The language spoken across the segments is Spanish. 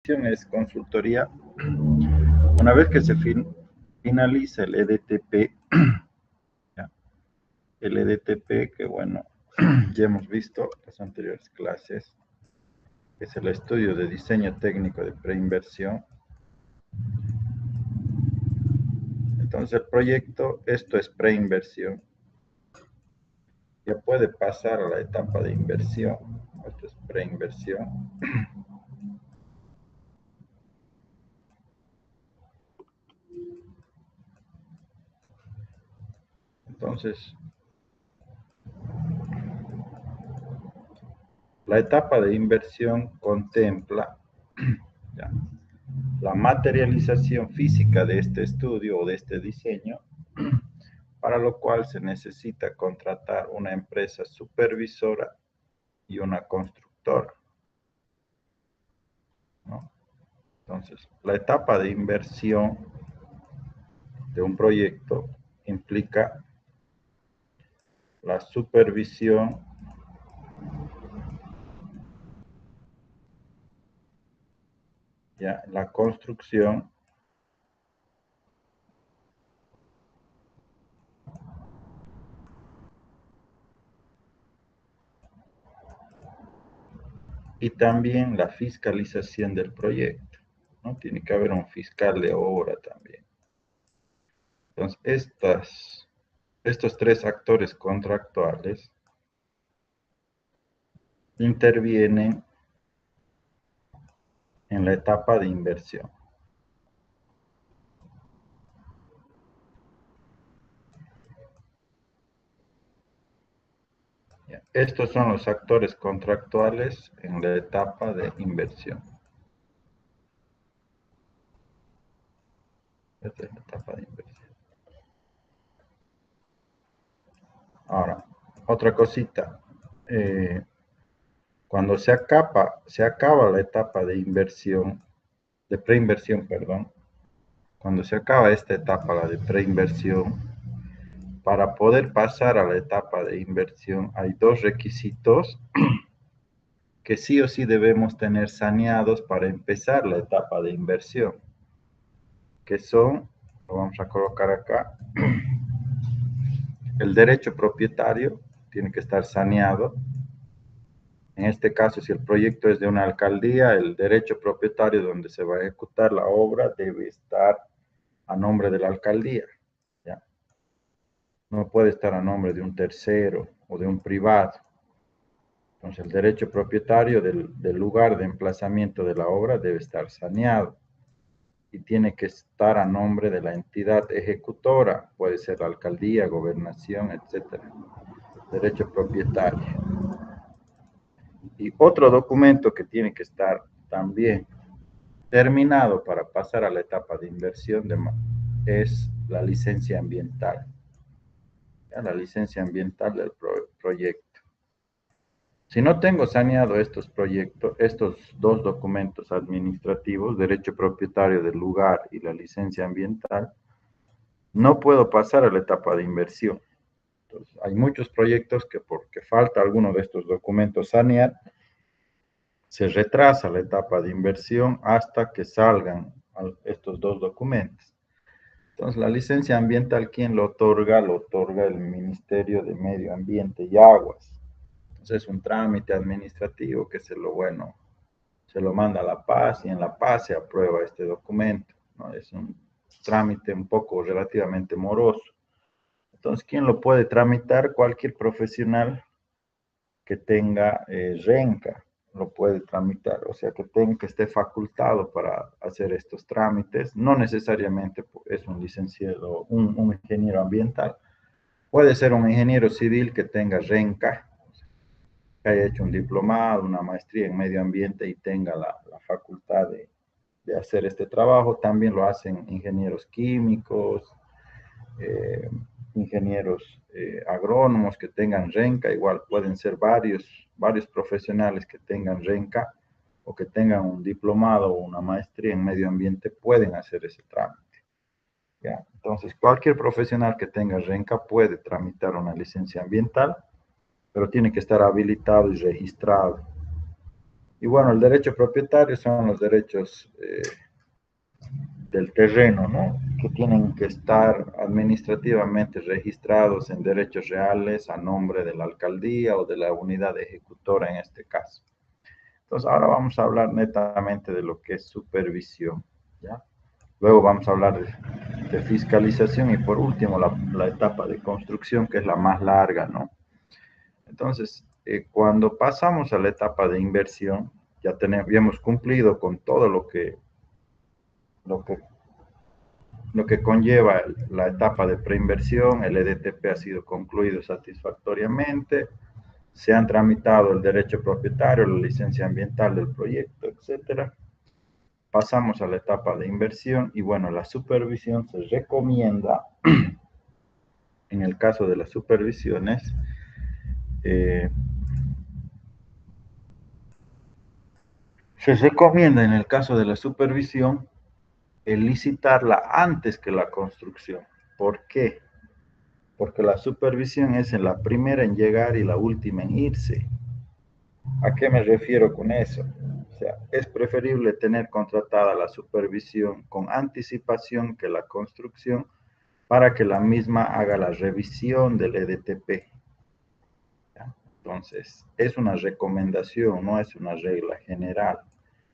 función es consultoría. Una vez que se finaliza el EDTP, el EDTP, que bueno, ya hemos visto en las anteriores clases, que es el estudio de diseño técnico de preinversión. Entonces el proyecto, esto es preinversión. Ya puede pasar a la etapa de inversión. Esto es preinversión. Entonces, la etapa de inversión contempla ya, la materialización física de este estudio o de este diseño, para lo cual se necesita contratar una empresa supervisora y una constructora, ¿no? Entonces, la etapa de inversión de un proyecto implica la supervisión ya, la construcción y también la fiscalización del proyecto, ¿no? Tiene que haber un fiscal de obra también. Entonces, estos tres actores contractuales intervienen en la etapa de inversión. Estos son los actores contractuales en la etapa de inversión. Esta es la etapa de inversión. Ahora, otra cosita. Cuando se acaba la etapa de inversión, de preinversión, perdón, cuando se acaba esta etapa, la de preinversión, para poder pasar a la etapa de inversión hay dos requisitos que sí o sí debemos tener saneados para empezar la etapa de inversión, que son, lo vamos a colocar acá, el derecho propietario tiene que estar saneado. En este caso, si el proyecto es de una alcaldía, el derecho propietario donde se va a ejecutar la obra debe estar a nombre de la alcaldía, ¿ya? No puede estar a nombre de un tercero o de un privado. Entonces, el derecho propietario del lugar de emplazamiento de la obra debe estar saneado y tiene que estar a nombre de la entidad ejecutora, puede ser la alcaldía, gobernación, etc. Derecho propietario. Y otro documento que tiene que estar también terminado para pasar a la etapa de inversión es la licencia ambiental. ¿Ya? La licencia ambiental del proyecto. Si no tengo saneado estos proyectos, estos dos documentos administrativos, derecho propietario del lugar y la licencia ambiental, no puedo pasar a la etapa de inversión. Entonces, hay muchos proyectos que porque falta alguno de estos documentos sanear, se retrasa la etapa de inversión hasta que salgan estos dos documentos. Entonces, la licencia ambiental, ¿quién lo otorga? Lo otorga el Ministerio de Medio Ambiente y Aguas. Entonces, es un trámite administrativo que se lo manda a La Paz y en La Paz se aprueba este documento, ¿no? Es un trámite un poco relativamente moroso. Entonces, ¿quién lo puede tramitar? Cualquier profesional que tenga renca lo puede tramitar, o sea, que esté facultado para hacer estos trámites. No necesariamente es un licenciado, un ingeniero ambiental. Puede ser un ingeniero civil que tenga renca, que haya hecho un diplomado, una maestría en medio ambiente y tenga la facultad de hacer este trabajo. También lo hacen ingenieros químicos, ingenieros agrónomos que tengan renca, igual pueden ser varios profesionales que tengan renca o que tengan un diplomado o una maestría en medio ambiente, pueden hacer ese trámite. ¿Ya? Entonces, cualquier profesional que tenga renca puede tramitar una licencia ambiental, pero tiene que estar habilitado y registrado. Y bueno, el derecho propietario son los derechos del terreno, ¿no? Que tienen que estar administrativamente registrados en derechos reales a nombre de la alcaldía o de la unidad ejecutora en este caso. Entonces, ahora vamos a hablar netamente de lo que es supervisión, ¿ya? Luego vamos a hablar de fiscalización y por último la etapa de construcción, que es la más larga, ¿no? Entonces, cuando pasamos a la etapa de inversión, ya hemos cumplido con todo lo que lo que conlleva la etapa de preinversión. El EDTP ha sido concluido satisfactoriamente, se han tramitado el derecho propietario, la licencia ambiental del proyecto, etcétera. Pasamos a la etapa de inversión y bueno, la supervisión se recomienda, en el caso de las supervisiones, eh, se recomienda en el caso de la supervisión el licitarla antes que la construcción. ¿Por qué? Porque la supervisión es en la primera en llegar y la última en irse. ¿A qué me refiero con eso? O sea, es preferible tener contratada la supervisión con anticipación que la construcción para que la misma haga la revisión del EDTP. ¿Ya? Entonces, es una recomendación, no es una regla general.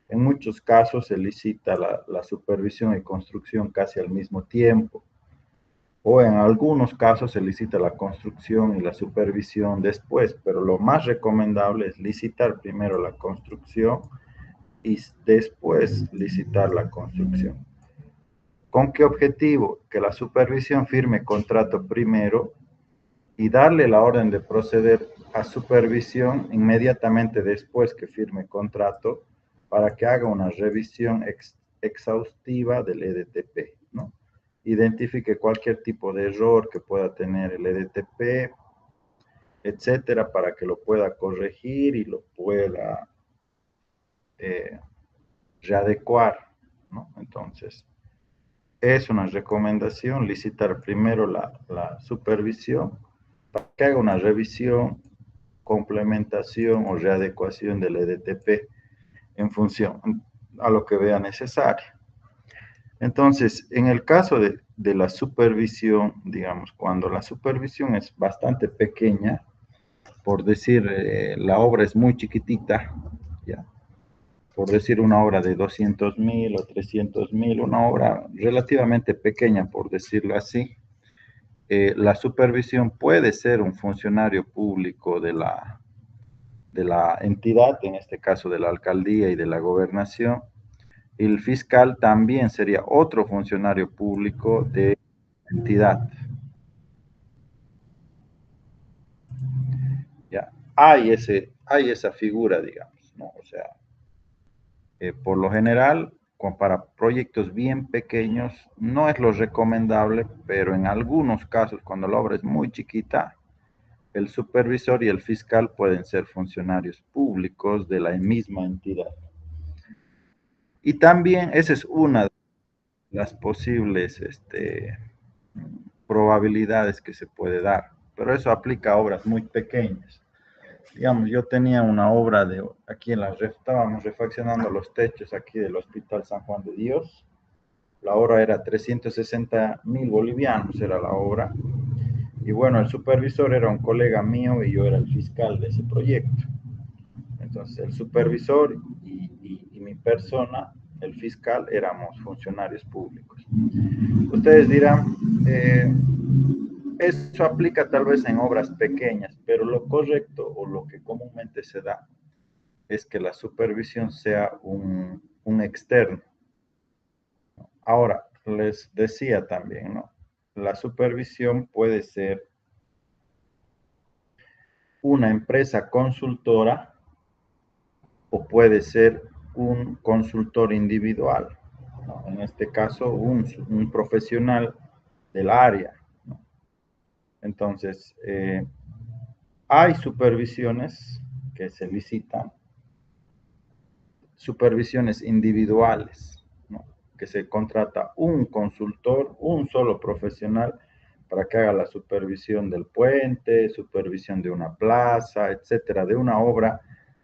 En muchos casos se licita la supervisión y construcción casi al mismo tiempo, o en algunos casos se licita la construcción y la supervisión después, pero lo más recomendable es licitar primero la construcción y después licitar la construcción. ¿Con qué objetivo? Que la supervisión firme contrato primero y darle la orden de proceder a supervisión inmediatamente después que firme contrato para que haga una revisión exhaustiva del EDTP, ¿no? Identifique cualquier tipo de error que pueda tener el EDTP, etcétera, para que lo pueda corregir y lo pueda eh, readecuar, ¿no? Entonces, es una recomendación licitar primero la supervisión para que haga una revisión, complementación o readecuación del EDTP en función a lo que vea necesario. Entonces, en el caso de la supervisión, digamos, cuando la supervisión es bastante pequeña, por decir, la obra es muy chiquitita, ya, por decir una obra de 200.000 o 300.000, una obra relativamente pequeña, por decirlo así, la supervisión puede ser un funcionario público de la entidad, en este caso de la alcaldía y de la gobernación. El fiscal también sería otro funcionario público de la entidad. ¿Ya? Hay esa figura, digamos, ¿no? O sea, por lo general, para proyectos bien pequeños, no es lo recomendable, pero en algunos casos, cuando la obra es muy chiquita, el supervisor y el fiscal pueden ser funcionarios públicos de la misma entidad. Y también esa es una de las posibles probabilidades que se puede dar, pero eso aplica a obras muy pequeñas. Digamos, yo tenía una obra de aquí estábamos refaccionando los techos aquí del Hospital San Juan de Dios. La obra era 360.000 bolivianos, era la obra. Y bueno, el supervisor era un colega mío y yo era el fiscal de ese proyecto. Entonces, el supervisor y mi persona, el fiscal, éramos funcionarios públicos. Ustedes dirán, eso aplica tal vez en obras pequeñas, pero lo correcto o lo que comúnmente se da es que la supervisión sea un externo. Ahora, les decía también, ¿no? La supervisión puede ser una empresa consultora o puede ser un consultor individual, ¿no? En este caso, un profesional del área, ¿no? Entonces, hay supervisiones que se licitan, supervisiones individuales, ¿no? Que se contrata un consultor, un solo profesional para que haga la supervisión del puente, supervisión de una plaza, etcétera, de una obra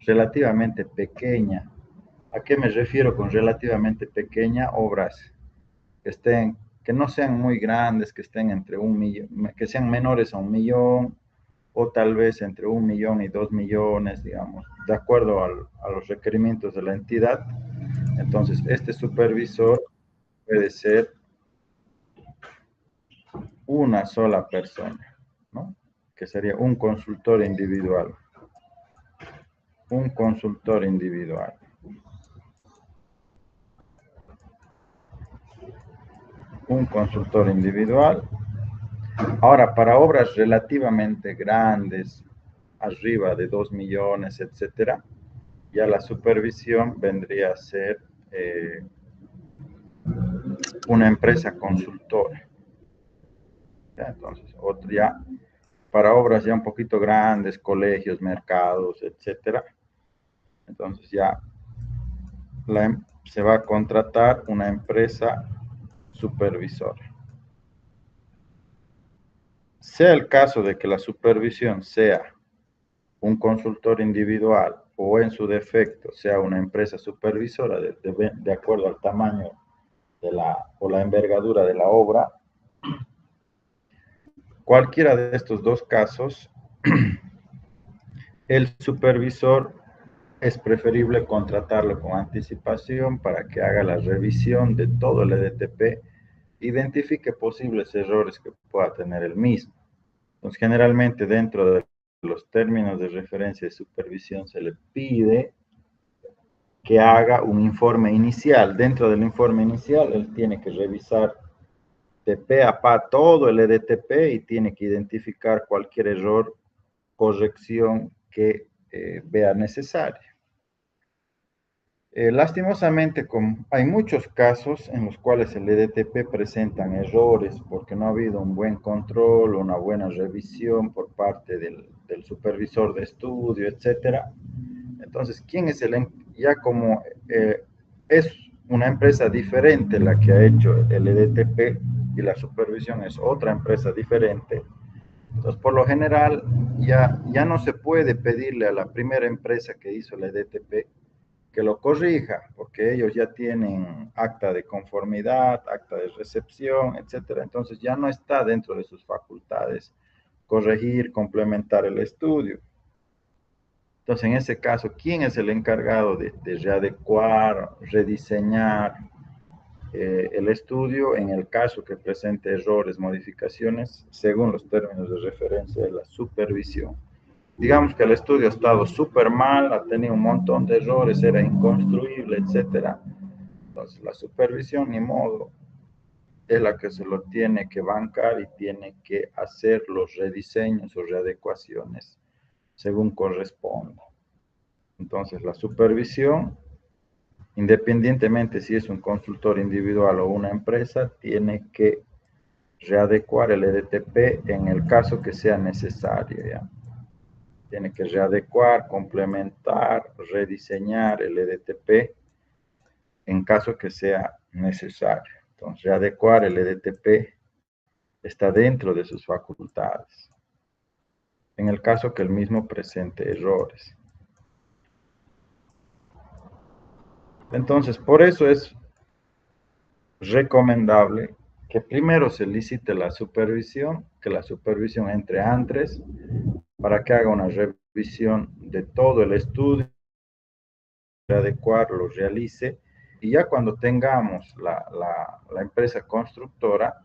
relativamente pequeña. ¿A qué me refiero con relativamente pequeña? Obras que no sean muy grandes, que estén entre 1 millón, que sean menores a 1 millón, o tal vez entre 1 millón y 2 millones, digamos, de acuerdo a los requerimientos de la entidad. Entonces, este supervisor puede ser una sola persona, ¿no? Que sería un consultor individual. Un consultor individual. Un consultor individual. Ahora, para obras relativamente grandes, arriba de 2 millones, etcétera, ya la supervisión vendría a ser una empresa consultora. ¿Ya? Entonces, otro ya, para obras ya un poquito grandes, colegios, mercados, etcétera, entonces ya se va a contratar una empresa supervisora. Sea el caso de que la supervisión sea un consultor individual o en su defecto sea una empresa supervisora de acuerdo al tamaño o la envergadura de la obra, cualquiera de estos dos casos, el supervisor es preferible contratarlo con anticipación para que haga la revisión de todo el EDTP, identifique posibles errores que pueda tener el mismo. Entonces, generalmente dentro de los términos de referencia de supervisión se le pide que haga un informe inicial. Dentro del informe inicial, él tiene que revisar de pe a pa todo el EDTP y tiene que identificar cualquier error, corrección que vea necesaria. Lastimosamente, hay muchos casos en los cuales el EDTP presentan errores porque no ha habido un buen control, una buena revisión por parte del supervisor de estudio, etcétera. Entonces, ¿quién es ya como es una empresa diferente la que ha hecho el EDTP y la supervisión es otra empresa diferente? Entonces, por lo general, ya no se puede pedirle a la primera empresa que hizo el EDTP que lo corrija, porque ellos ya tienen acta de conformidad, acta de recepción, etcétera. Entonces ya no está dentro de sus facultades corregir, complementar el estudio. Entonces, en ese caso, ¿quién es el encargado de readecuar, rediseñar el estudio en el caso que presente errores, modificaciones, según los términos de referencia de la supervisión? Digamos que el estudio ha estado súper mal, ha tenido un montón de errores, era inconstruible, etcétera. Entonces, la supervisión, ni modo, es la que se lo tiene que bancar y tiene que hacer los rediseños o readecuaciones según corresponda. Entonces, la supervisión, independientemente si es un consultor individual o una empresa, tiene que readecuar el EDTP en el caso que sea necesario, ¿ya? Tiene que readecuar, complementar, rediseñar el EDTP en caso que sea necesario. Entonces, readecuar el EDTP está dentro de sus facultades, en el caso que el mismo presente errores. Entonces, por eso es recomendable que primero se licite la supervisión, que la supervisión entre antes para que haga una revisión de todo el estudio, adecuar, lo realice, y ya cuando tengamos la empresa constructora,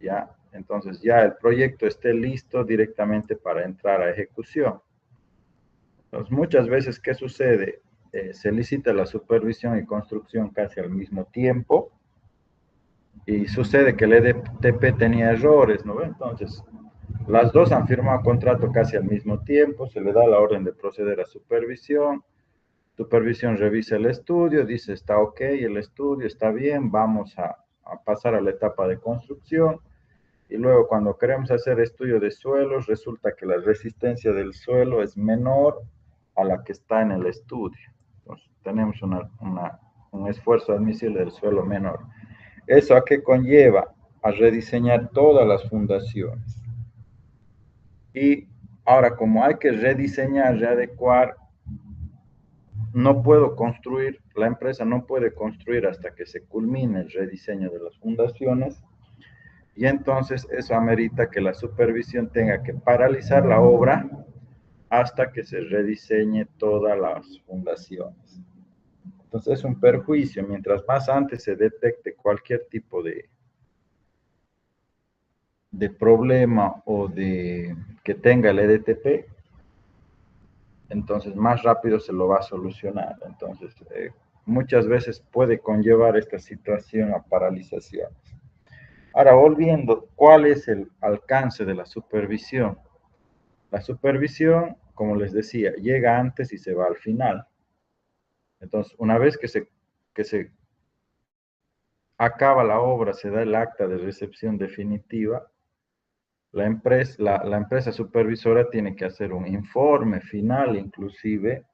ya, entonces ya el proyecto esté listo directamente para entrar a ejecución. Entonces, muchas veces, ¿qué sucede? Se licita la supervisión y construcción casi al mismo tiempo, y sucede que el EDTP tenía errores, ¿no? Entonces, las dos han firmado contrato casi al mismo tiempo, se le da la orden de proceder a supervisión revisa el estudio, dice está ok, el estudio está bien, vamos a pasar a la etapa de construcción, y luego cuando queremos hacer estudio de suelos, resulta que la resistencia del suelo es menor a la que está en el estudio. Entonces, tenemos un esfuerzo admisible del suelo menor. ¿Eso a qué conlleva? A rediseñar todas las fundaciones. Y ahora, como hay que rediseñar, readecuar, no puedo construir, la empresa no puede construir hasta que se culmine el rediseño de las fundaciones, y entonces eso amerita que la supervisión tenga que paralizar la obra hasta que se rediseñe todas las fundaciones. Entonces es un perjuicio, mientras más antes se detecte cualquier tipo de problema o de que tenga el EDTP, entonces más rápido se lo va a solucionar. Entonces, muchas veces puede conllevar esta situación a paralizaciones. Ahora, volviendo, ¿cuál es el alcance de la supervisión? La supervisión, como les decía, llega antes y se va al final. Entonces, una vez que se acaba la obra, se da el acta de recepción definitiva, la empresa supervisora tiene que hacer un informe final, inclusive,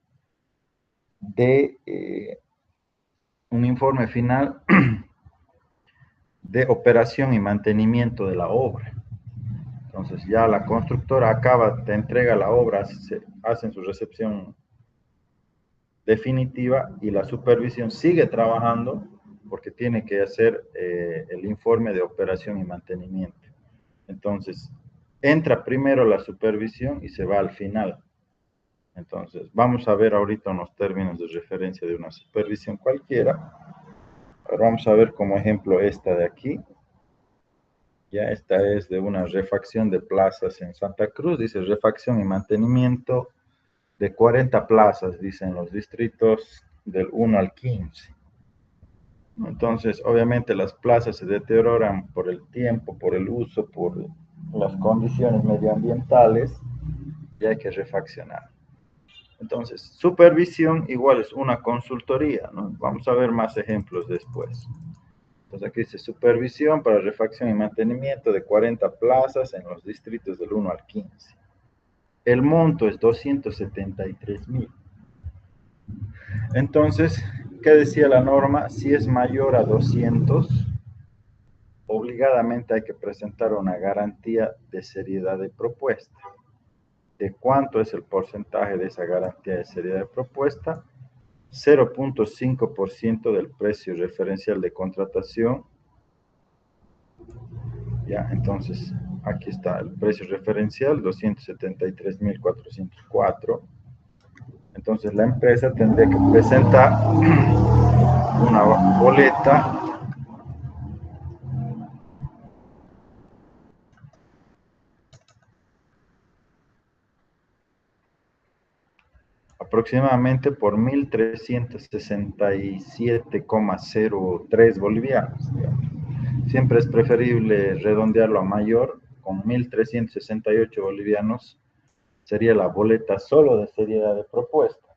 de un informe final de operación y mantenimiento de la obra. Entonces ya la constructora acaba, te entrega la obra, hacen su recepción definitiva y la supervisión sigue trabajando porque tiene que hacer el informe de operación y mantenimiento. Entonces, entra primero la supervisión y se va al final. Entonces, vamos a ver ahorita unos términos de referencia de una supervisión cualquiera. Ahora vamos a ver como ejemplo esta de aquí. Ya esta es de una refacción de plazas en Santa Cruz. Dice refacción y mantenimiento de 40 plazas, dicen los distritos del 1 al 15. Entonces, obviamente las plazas se deterioran por el tiempo, por el uso, por las condiciones medioambientales y hay que refaccionar. Entonces, supervisión igual es una consultoría, ¿no? Vamos a ver más ejemplos después. Entonces aquí dice supervisión para refacción y mantenimiento de 40 plazas en los distritos del 1 al 15. El monto es 273,000. Entonces, ¿qué decía la norma? Si es mayor a 200, obligadamente hay que presentar una garantía de seriedad de propuesta. ¿De cuánto es el porcentaje de esa garantía de seriedad de propuesta? 0.5% del precio referencial de contratación. Ya, entonces, aquí está el precio referencial, 273,404. Entonces, la empresa tendría que presentar una boleta aproximadamente por 1.367,03 bolivianos. Digamos. Siempre es preferible redondearlo a mayor, con 1.368 bolivianos sería la boleta solo de seriedad de propuesta.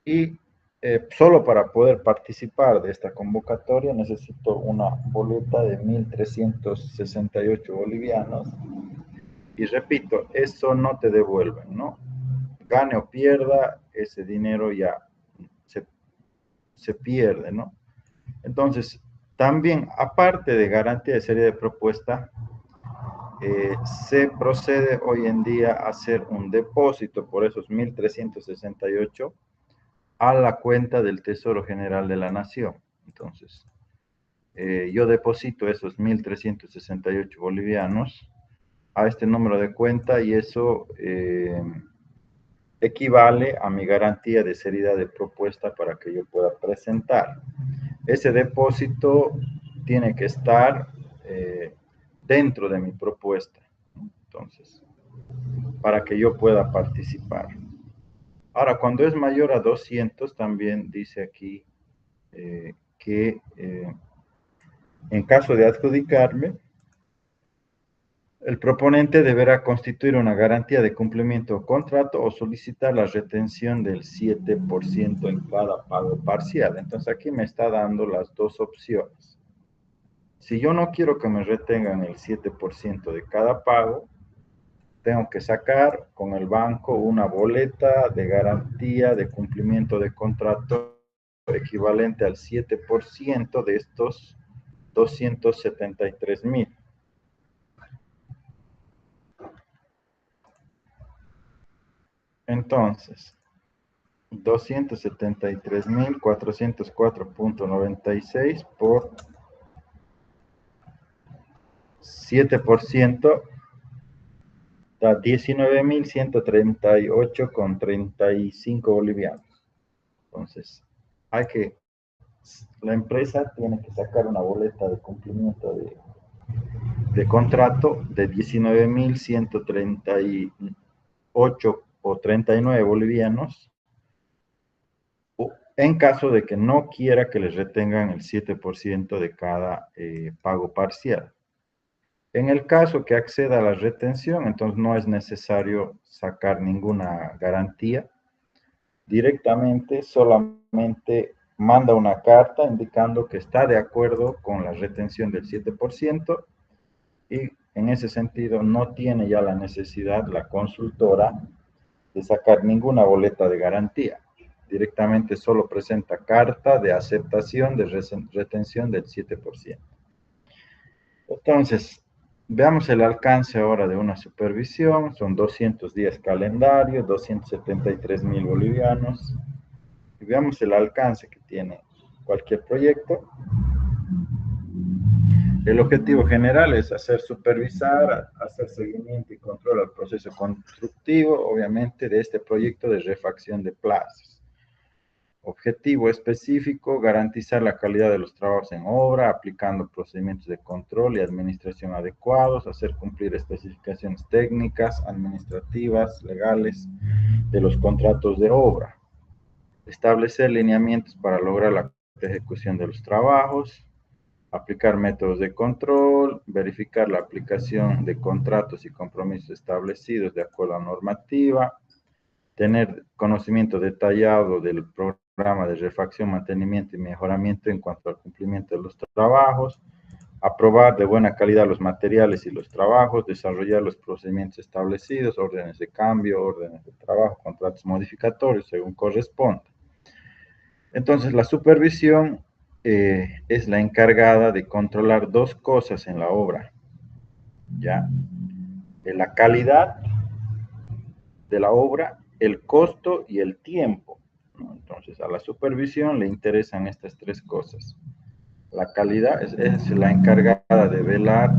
Y solo para poder participar de esta convocatoria necesito una boleta de 1.368 bolivianos. Y repito, eso no te devuelven, ¿no? Gane o pierda, ese dinero ya se pierde, ¿no? Entonces, también, aparte de garantía de serie de propuesta, se procede hoy en día a hacer un depósito por esos 1.368 a la cuenta del Tesoro General de la Nación. Entonces, yo deposito esos 1.368 bolivianos a este número de cuenta y eso equivale a mi garantía de seriedad de propuesta para que yo pueda presentar. Ese depósito tiene que estar dentro de mi propuesta. Entonces, para que yo pueda participar. Ahora, cuando es mayor a 200, también dice aquí que en caso de adjudicarme, el proponente deberá constituir una garantía de cumplimiento de contrato o solicitar la retención del 7% en cada pago parcial. Entonces aquí me está dando las dos opciones. Si yo no quiero que me retengan el 7% de cada pago, tengo que sacar con el banco una boleta de garantía de cumplimiento de contrato equivalente al 7% de estos 273,000. Entonces, 273.404.96 por 7%, da 19.138,35 bolivianos. Entonces, la empresa tiene que sacar una boleta de cumplimiento de contrato de 19.138 o 39 bolivianos, en caso de que no quiera que les retengan el 7% de cada pago parcial. En el caso que acceda a la retención, entonces no es necesario sacar ninguna garantía. Directamente solamente manda una carta indicando que está de acuerdo con la retención del 7% y en ese sentido no tiene ya la necesidad la consultora de sacar ninguna boleta de garantía. Directamente solo presenta carta de aceptación de retención del 7%. Entonces, veamos el alcance ahora de una supervisión. Son 200 días calendario, 273.000 bolivianos. Y veamos el alcance que tiene cualquier proyecto. El objetivo general es supervisar, hacer seguimiento y control al proceso constructivo, obviamente, de este proyecto de refacción de plazas. Objetivo específico, garantizar la calidad de los trabajos en obra, aplicando procedimientos de control y administración adecuados, hacer cumplir especificaciones técnicas, administrativas, legales de los contratos de obra, establecer lineamientos para lograr la ejecución de los trabajos, aplicar métodos de control, verificar la aplicación de contratos y compromisos establecidos de acuerdo a normativa, tener conocimiento detallado del programa de refacción, mantenimiento y mejoramiento en cuanto al cumplimiento de los trabajos, aprobar de buena calidad los materiales y los trabajos, desarrollar los procedimientos establecidos, órdenes de cambio, órdenes de trabajo, contratos modificatorios, según corresponda. Entonces, la supervisión es la encargada de controlar dos cosas en la obra, ¿ya? La calidad de la obra, el costo y el tiempo, ¿no? Entonces, a la supervisión le interesan estas tres cosas. La calidad es la encargada de velar.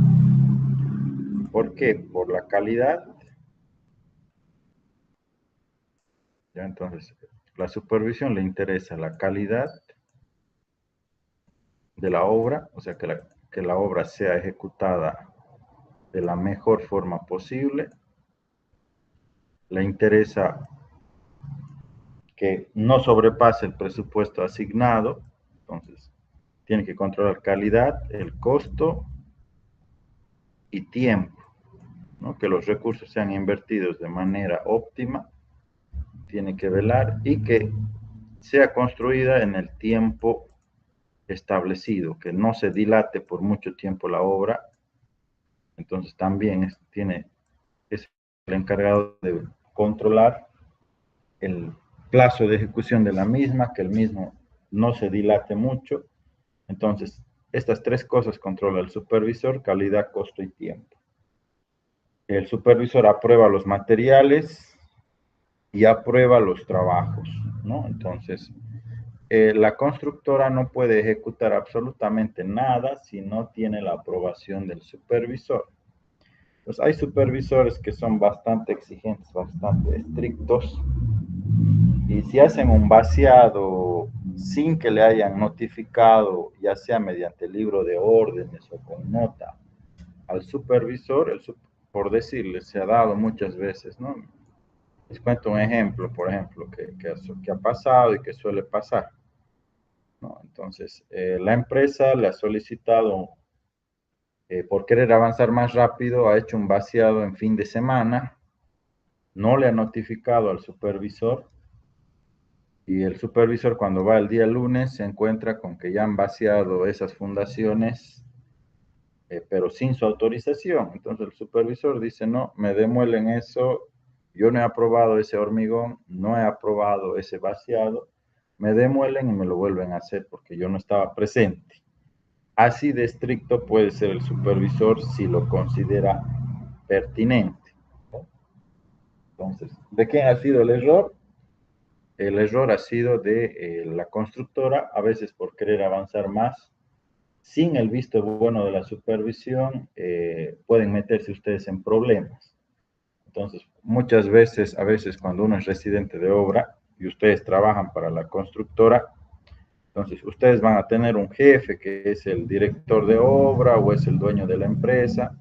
¿Por qué? Por la calidad. ¿Ya? Entonces, la supervisión le interesa la calidad de la obra, o sea, que la obra sea ejecutada de la mejor forma posible. Le interesa que no sobrepase el presupuesto asignado, entonces tiene que controlar calidad, el costo y tiempo, ¿no? Que los recursos sean invertidos de manera óptima, tiene que velar y que sea construida en el tiempo establecido, que no se dilate por mucho tiempo la obra. Entonces también es el encargado de controlar el plazo de ejecución de la misma, que el mismo no se dilate mucho. Entonces, estas tres cosas controla el supervisor: calidad, costo y tiempo. El supervisor aprueba los materiales y aprueba los trabajos, ¿no? Entonces, la constructora no puede ejecutar absolutamente nada si no tiene la aprobación del supervisor. Pues hay supervisores que son bastante exigentes, bastante estrictos, y si hacen un vaciado sin que le hayan notificado, ya sea mediante libro de órdenes o con nota al supervisor, por decirle, se ha dado muchas veces, ¿no? Les cuento un ejemplo, por ejemplo, que ha pasado y que suele pasar, ¿no? Entonces, la empresa le ha solicitado, por querer avanzar más rápido, ha hecho un vaciado en fin de semana, no le ha notificado al supervisor, y el supervisor, cuando va el día lunes, se encuentra con que ya han vaciado esas fundaciones, pero sin su autorización. Entonces el supervisor dice: no, me demuelen eso, yo no he aprobado ese hormigón, no he aprobado ese vaciado, me demuelen y me lo vuelven a hacer porque yo no estaba presente. Así de estricto puede ser el supervisor si lo considera pertinente. Entonces, ¿de quién ha sido el error? el error ha sido de la constructora, a veces por querer avanzar más, sin el visto bueno de la supervisión, pueden meterse ustedes en problemas. Entonces, muchas veces, a veces cuando uno es residente de obra y ustedes trabajan para la constructora, entonces ustedes van a tener un jefe que es el director de obra o es el dueño de la empresa.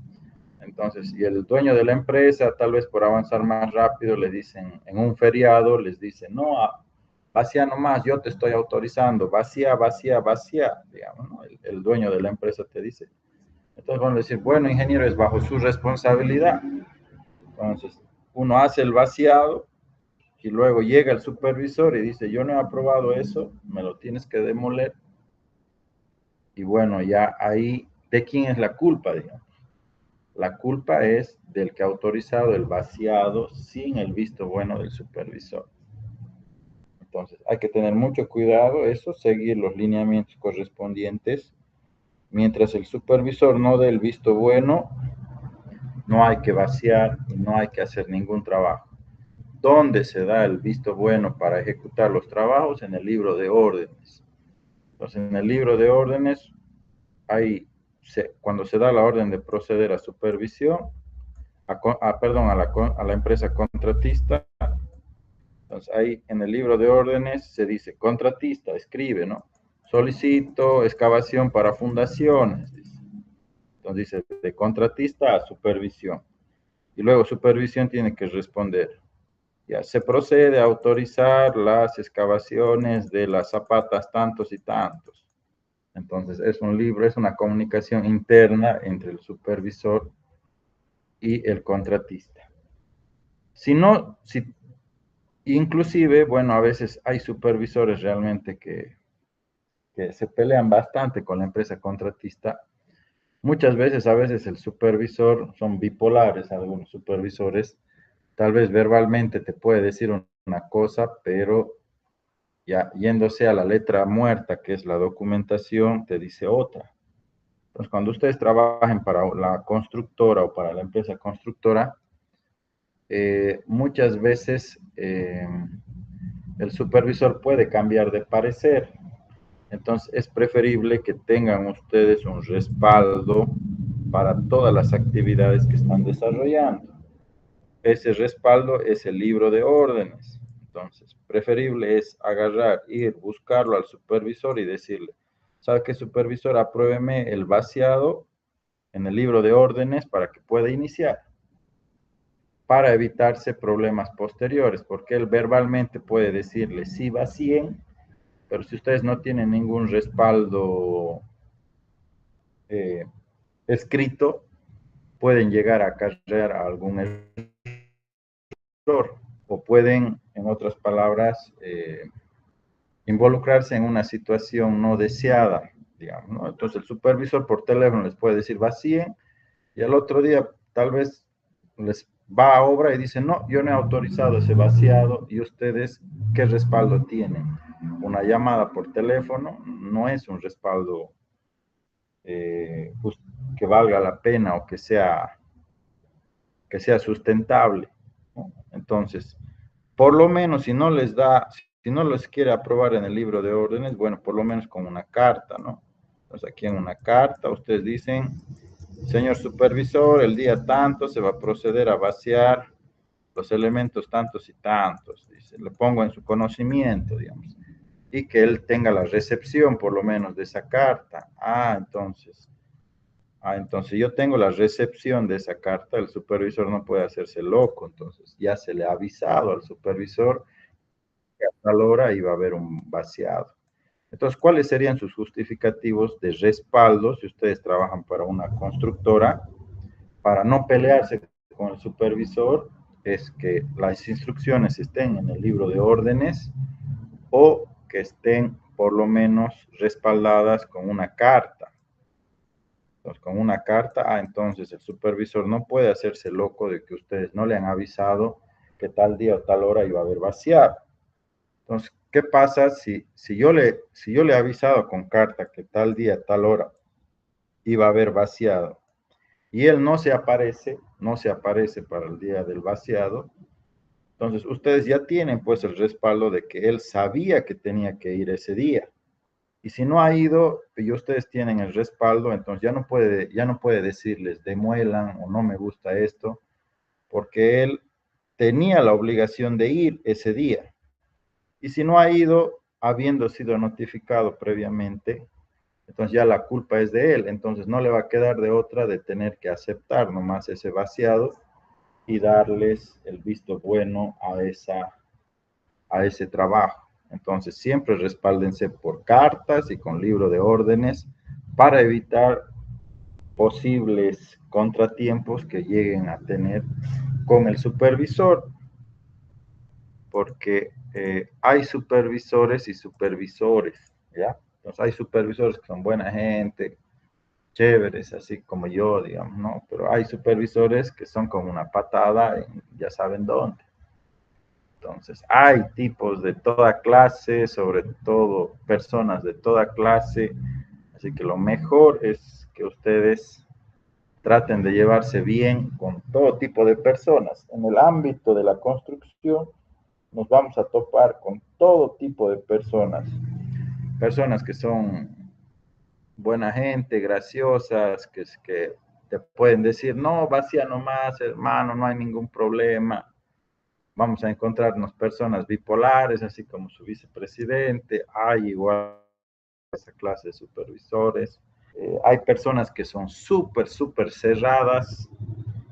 Entonces, y el dueño de la empresa, tal vez por avanzar más rápido, le dicen, en un feriado, les dicen, no, vacía nomás, yo te estoy autorizando, vacía, vacía, vacía, digamos, ¿no? El dueño de la empresa te dice. Entonces van a decir, bueno, ingeniero, es bajo su responsabilidad. Entonces, uno hace el vaciado y luego llega el supervisor y dice, yo no he aprobado eso, me lo tienes que demoler. Y bueno, ya ahí, ¿de quién es la culpa, digamos? La culpa es del que ha autorizado el vaciado sin el visto bueno del supervisor. Entonces, hay que tener mucho cuidado, eso, seguir los lineamientos correspondientes. Mientras el supervisor no dé el visto bueno, no hay que vaciar y no hay que hacer ningún trabajo. ¿Dónde se da el visto bueno para ejecutar los trabajos? En el libro de órdenes. Entonces, en el libro de órdenes, hay, cuando se da la orden de proceder a supervisión, perdón, a la empresa contratista. Entonces, ahí en el libro de órdenes se dice, contratista, escribe, ¿no? Solicito excavación para fundaciones. Dice. Entonces dice, de contratista a supervisión. Y luego supervisión tiene que responder. Ya se procede a autorizar las excavaciones de las zapatas tantos y tantos. Entonces es un libro, es una comunicación interna entre el supervisor y el contratista. Si no, si inclusive, bueno, a veces hay supervisores realmente que se pelean bastante con la empresa contratista. Muchas veces, a veces el supervisor, son bipolares algunos supervisores, tal vez verbalmente te puede decir una cosa, pero ya yéndose a la letra muerta, que es la documentación, te dice otra. Entonces, cuando ustedes trabajen para la constructora o para la empresa constructora, muchas veces el supervisor puede cambiar de parecer. Entonces es preferible que tengan ustedes un respaldo para todas las actividades que están desarrollando. Ese respaldo es el libro de órdenes. Entonces, preferible es agarrar, ir, buscarlo al supervisor y decirle, ¿sabe qué, supervisor? Apruébeme el vaciado en el libro de órdenes para que pueda iniciar, para evitarse problemas posteriores, porque él verbalmente puede decirle, sí, vacíen, pero si ustedes no tienen ningún respaldo eh, escrito, pueden llegar a acarrear algún error o pueden, en otras palabras, involucrarse en una situación no deseada, digamos, ¿no? Entonces el supervisor por teléfono les puede decir vacíen y al otro día tal vez les va a obra y dice, no, yo no he autorizado ese vaciado y ustedes, ¿qué respaldo tienen? Una llamada por teléfono no es un respaldo pues, que valga la pena o que sea sustentable, ¿no? Entonces, por lo menos si no les da, si no les quiere aprobar en el libro de órdenes, bueno, por lo menos con una carta, ¿no? Entonces aquí en una carta ustedes dicen, señor supervisor, el día tanto se va a proceder a vaciar los elementos tantos y tantos, dice, lo pongo en su conocimiento, digamos, y que él tenga la recepción por lo menos de esa carta. Entonces yo tengo la recepción de esa carta, el supervisor no puede hacerse loco, entonces ya se le ha avisado al supervisor que a tal hora iba a haber un vaciado. Entonces, ¿cuáles serían sus justificativos de respaldo si ustedes trabajan para una constructora? Para no pelearse con el supervisor, es que las instrucciones estén en el libro de órdenes o que estén por lo menos respaldadas con una carta. Entonces, con una carta, entonces el supervisor no puede hacerse loco de que ustedes no le han avisado que tal día o tal hora iba a haber vaciado. Entonces, ¿qué pasa si yo le he avisado con carta que tal día, tal hora iba a haber vaciado y él no se aparece para el día del vaciado? Entonces, ustedes ya tienen pues el respaldo de que él sabía que tenía que ir ese día. Y si no ha ido y ustedes tienen el respaldo, entonces ya no puede decirles demuelan o no me gusta esto, porque él tenía la obligación de ir ese día. Y si no ha ido, habiendo sido notificado previamente, entonces ya la culpa es de él. Entonces no le va a quedar de otra de tener que aceptar nomás ese vaciado y darles el visto bueno a ese trabajo. Entonces siempre respáldense por cartas y con libro de órdenes para evitar posibles contratiempos que lleguen a tener con el supervisor, porque hay supervisores y supervisores, ¿ya? Entonces hay supervisores que son buena gente, chéveres, así como yo, digamos, ¿no? Pero hay supervisores que son como una patada, ya saben dónde. Entonces, hay tipos de toda clase, sobre todo personas de toda clase, así que lo mejor es que ustedes traten de llevarse bien con todo tipo de personas. En el ámbito de la construcción nos vamos a topar con todo tipo de personas, personas que son buena gente, graciosas, que te pueden decir, no, vacía nomás, hermano, no hay ningún problema. Vamos a encontrarnos personas bipolares, así como su vicepresidente, hay igual esa clase de supervisores. Hay personas que son súper, súper cerradas,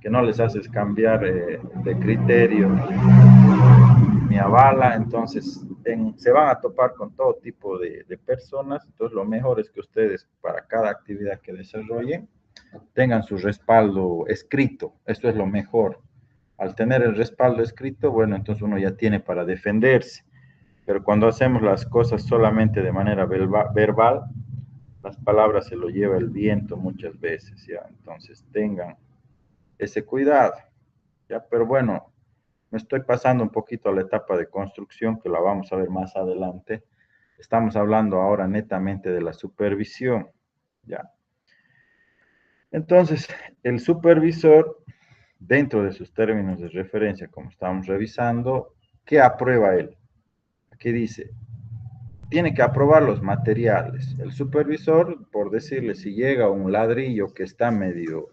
que no les haces cambiar de criterio ni avala, entonces se van a topar con todo tipo de personas, entonces lo mejor es que ustedes para cada actividad que desarrollen tengan su respaldo escrito, esto es lo mejor. Al tener el respaldo escrito, bueno, entonces uno ya tiene para defenderse, pero cuando hacemos las cosas solamente de manera verbal, las palabras se lo lleva el viento muchas veces, ¿ya? Entonces tengan ese cuidado, ¿ya? Pero bueno, me estoy pasando un poquito a la etapa de construcción, que la vamos a ver más adelante. Estamos hablando ahora netamente de la supervisión, ¿ya? Entonces, el supervisor, dentro de sus términos de referencia, como estamos revisando, ¿qué aprueba él? Aquí dice, tiene que aprobar los materiales. El supervisor, por decirle, si llega un ladrillo que está medio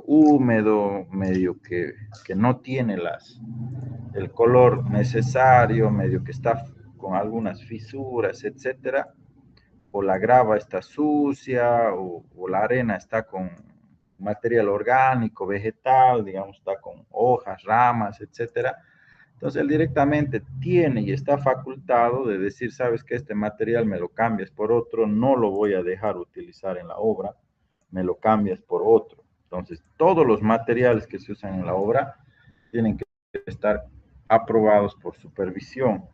húmedo, medio que no tiene el color necesario, medio que está con algunas fisuras, etcétera, o la grava está sucia, o la arena está con material orgánico, vegetal, digamos, está con hojas, ramas, etcétera. Entonces él directamente tiene y está facultado de decir, sabes que este material me lo cambias por otro, no lo voy a dejar utilizar en la obra, me lo cambias por otro. Entonces todos los materiales que se usan en la obra tienen que estar aprobados por supervisión,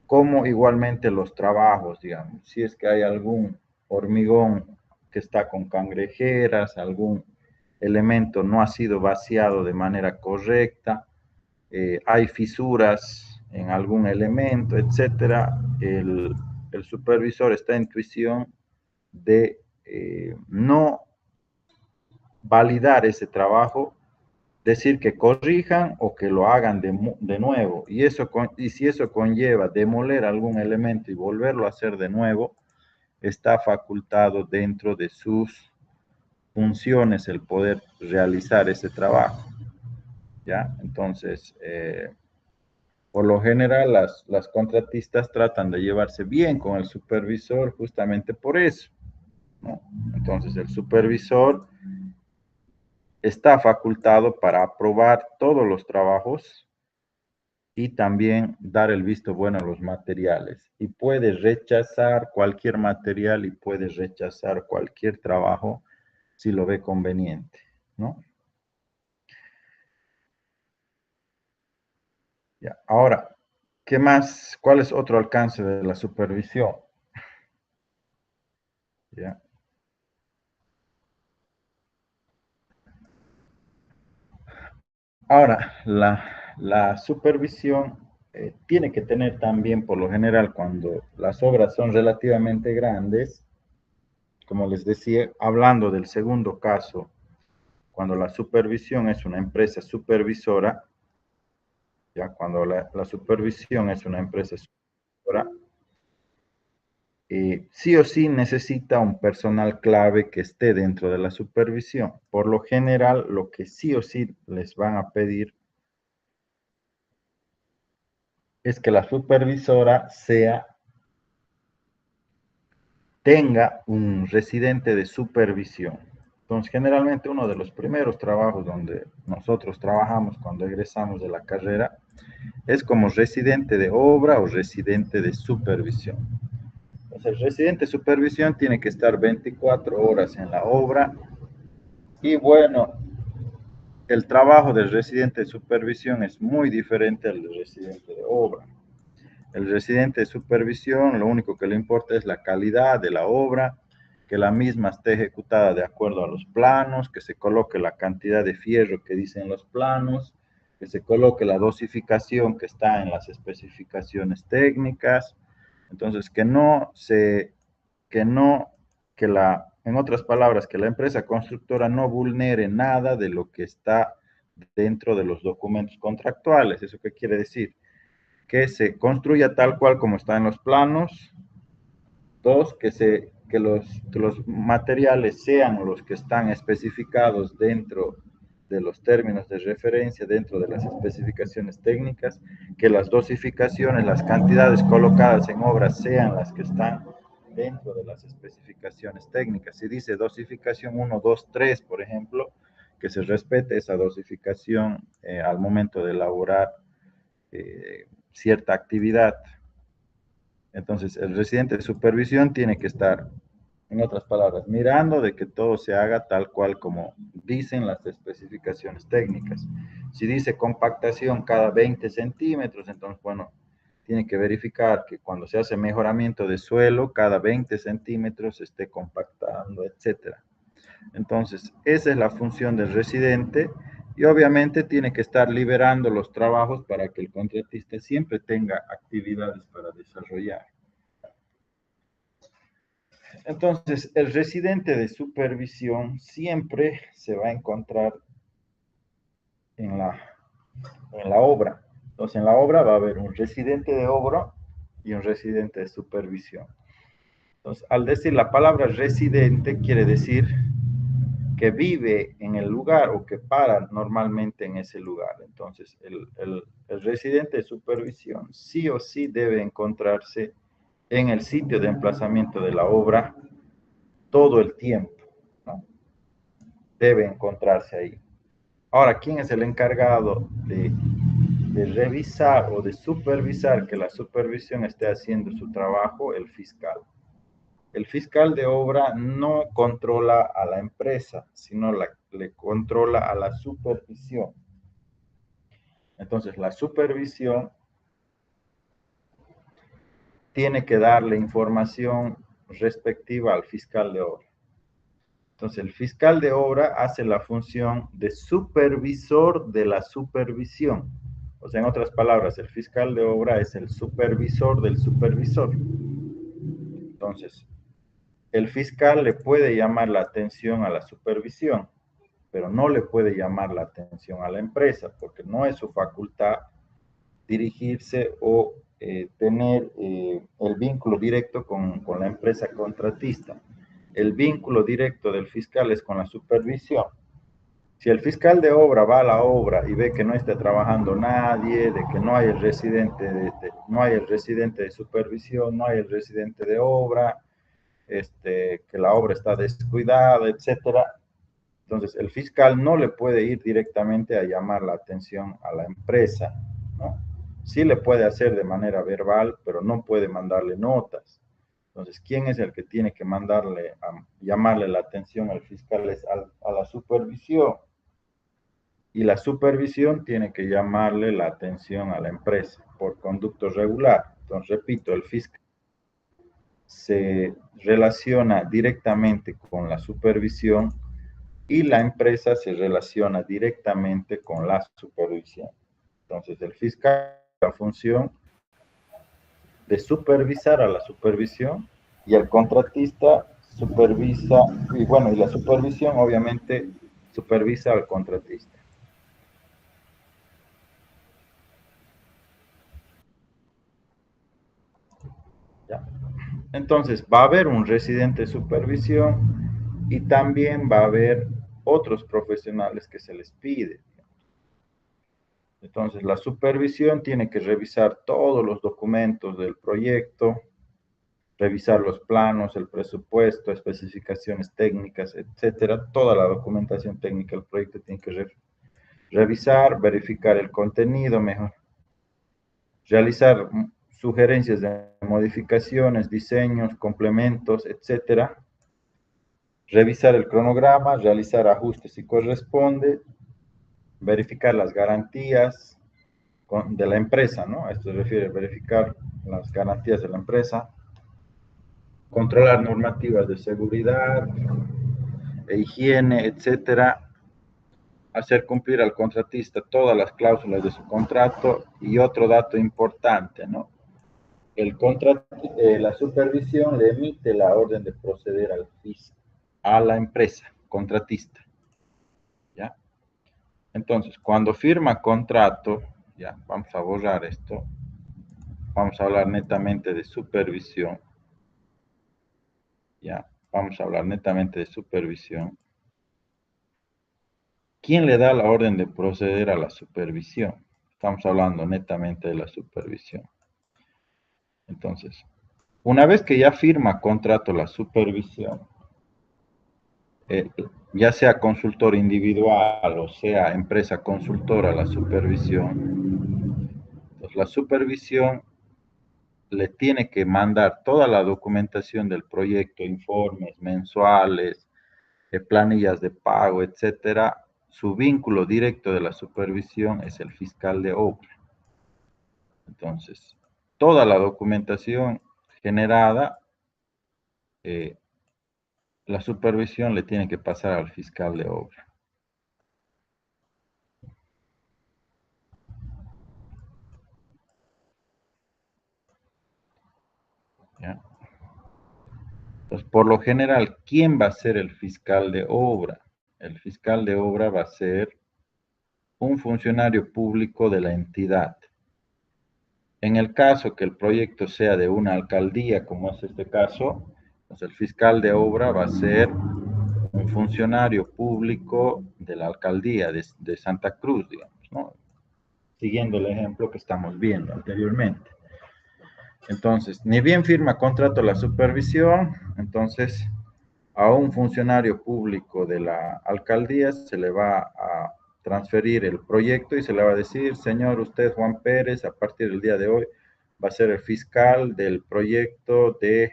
como igualmente los trabajos, digamos, si es que hay algún hormigón que está con cangrejeras, algún elemento no ha sido vaciado de manera correcta, hay fisuras en algún elemento, etcétera, el supervisor está en intuición de no validar ese trabajo, decir que corrijan o que lo hagan de nuevo. Y si eso conlleva demoler algún elemento y volverlo a hacer de nuevo, está facultado dentro de sus funciones el poder realizar ese trabajo. ¿Ya? Entonces, por lo general, las contratistas tratan de llevarse bien con el supervisor justamente por eso, ¿no? Entonces, el supervisor está facultado para aprobar todos los trabajos y también dar el visto bueno a los materiales. Y puede rechazar cualquier material y puede rechazar cualquier trabajo si lo ve conveniente, ¿no? Ya. Ahora, ¿qué más? ¿Cuál es otro alcance de la supervisión? ¿Ya? Ahora, la supervisión tiene que tener también, por lo general, cuando las obras son relativamente grandes, como les decía, hablando del segundo caso, cuando la supervisión es una empresa supervisora, ya cuando la supervisión es una empresa supervisora, sí o sí necesita un personal clave que esté dentro de la supervisión. Por lo general, lo que sí o sí les van a pedir es que la supervisora tenga un residente de supervisión. Entonces, generalmente uno de los primeros trabajos donde nosotros trabajamos cuando egresamos de la carrera es como residente de obra o residente de supervisión. Entonces, el residente de supervisión tiene que estar 24 horas en la obra y bueno, el trabajo del residente de supervisión es muy diferente al del residente de obra. El residente de supervisión, lo único que le importa es la calidad de la obra, que la misma esté ejecutada de acuerdo a los planos, que se coloque la cantidad de fierro que dicen los planos, que se coloque la dosificación que está en las especificaciones técnicas. Entonces, en otras palabras, que la empresa constructora no vulnere nada de lo que está dentro de los documentos contractuales. ¿Eso qué quiere decir? Que se construya tal cual como está en los planos. Dos, que los materiales sean los que están especificados dentro de los términos de referencia, dentro de las especificaciones técnicas, que las dosificaciones, las cantidades colocadas en obras sean las que están dentro de las especificaciones técnicas. Si dice dosificación 1, 2, 3, por ejemplo, que se respete esa dosificación al momento de elaborar cierta actividad. Entonces, el residente de supervisión tiene que estar, en otras palabras, mirando de que todo se haga tal cual como dicen las especificaciones técnicas. Si dice compactación cada 20 centímetros, entonces, bueno, tiene que verificar que cuando se hace mejoramiento de suelo, cada 20 centímetros se esté compactando, etcétera. Entonces, esa es la función del residente y obviamente tiene que estar liberando los trabajos para que el contratista siempre tenga actividades para desarrollar. Entonces, el residente de supervisión siempre se va a encontrar en la obra. Entonces, en la obra va a haber un residente de obra y un residente de supervisión. Entonces, al decir la palabra residente, quiere decir que vive en el lugar o que para normalmente en ese lugar. Entonces, el residente de supervisión sí o sí debe encontrarse en el sitio de emplazamiento de la obra todo el tiempo, ¿no? Debe encontrarse ahí. Ahora, ¿quién es el encargado de revisar o de supervisar que la supervisión esté haciendo su trabajo? El fiscal. El fiscal de obra no controla a la empresa, sino le controla a la supervisión. Entonces, la supervisión tiene que darle información respectiva al fiscal de obra. Entonces, el fiscal de obra hace la función de supervisor de la supervisión. O sea, en otras palabras, el fiscal de obra es el supervisor del supervisor. Entonces, el fiscal le puede llamar la atención a la supervisión, pero no le puede llamar la atención a la empresa, porque no es su facultad dirigirse o tener el vínculo directo con la empresa contratista. El vínculo directo del fiscal es con la supervisión. Si el fiscal de obra va a la obra y ve que no está trabajando nadie, de que no hay el residente no hay el residente de supervisión, no hay el residente de obra, que la obra está descuidada, etcétera, entonces el fiscal no le puede ir directamente a llamar la atención a la empresa, ¿no? Sí le puede hacer de manera verbal, pero no puede mandarle notas. Entonces, ¿quién es el que tiene que llamarle la atención al fiscal? Es a la supervisión. Y la supervisión tiene que llamarle la atención a la empresa por conducto regular. Entonces, repito, el fiscal se relaciona directamente con la supervisión y la empresa se relaciona directamente con la supervisión. Entonces, el fiscal tiene la función de supervisar a la supervisión y el contratista supervisa, y bueno, y la supervisión obviamente supervisa al contratista. ¿Ya? Entonces, va a haber un residente de supervisión y también va a haber otros profesionales que se les pide. Entonces, la supervisión tiene que revisar todos los documentos del proyecto, revisar los planos, el presupuesto, especificaciones técnicas, etcétera. Toda la documentación técnica del proyecto tiene que revisar, verificar el contenido mejor, realizar sugerencias de modificaciones, diseños, complementos, etcétera. Revisar el cronograma, realizar ajustes si corresponde, verificar las garantías de la empresa, ¿no? A esto se refiere verificar las garantías de la empresa, controlar normativas de seguridad e higiene, etcétera, hacer cumplir al contratista todas las cláusulas de su contrato y otro dato importante, ¿no? La supervisión le emite la orden de proceder al fisco, a la empresa contratista, ¿ya? Entonces, cuando firma contrato, ya, vamos a borrar esto, vamos a hablar netamente de supervisión, ya, vamos a hablar netamente de supervisión. ¿Quién le da la orden de proceder a la supervisión? Estamos hablando netamente de la supervisión. Entonces, una vez que ya firma contrato la supervisión, ya sea consultor individual o sea empresa consultora la supervisión, pues la supervisión le tiene que mandar toda la documentación del proyecto, informes mensuales, planillas de pago, etcétera. Su vínculo directo de la supervisión es el fiscal de obra. Entonces, toda la documentación generada, la supervisión le tiene que pasar al fiscal de obra. ¿Ya? Entonces, por lo general, ¿quién va a ser el fiscal de obra? El fiscal de obra va a ser un funcionario público de la entidad. En el caso que el proyecto sea de una alcaldía, como es este caso, pues el fiscal de obra va a ser un funcionario público de la alcaldía de Santa Cruz, digamos, ¿no? Siguiendo el ejemplo que estamos viendo anteriormente. Entonces, ni bien firma contrato la supervisión, entonces a un funcionario público de la alcaldía se le va a transferir el proyecto y se le va a decir, señor, usted Juan Pérez, a partir del día de hoy va a ser el fiscal del proyecto de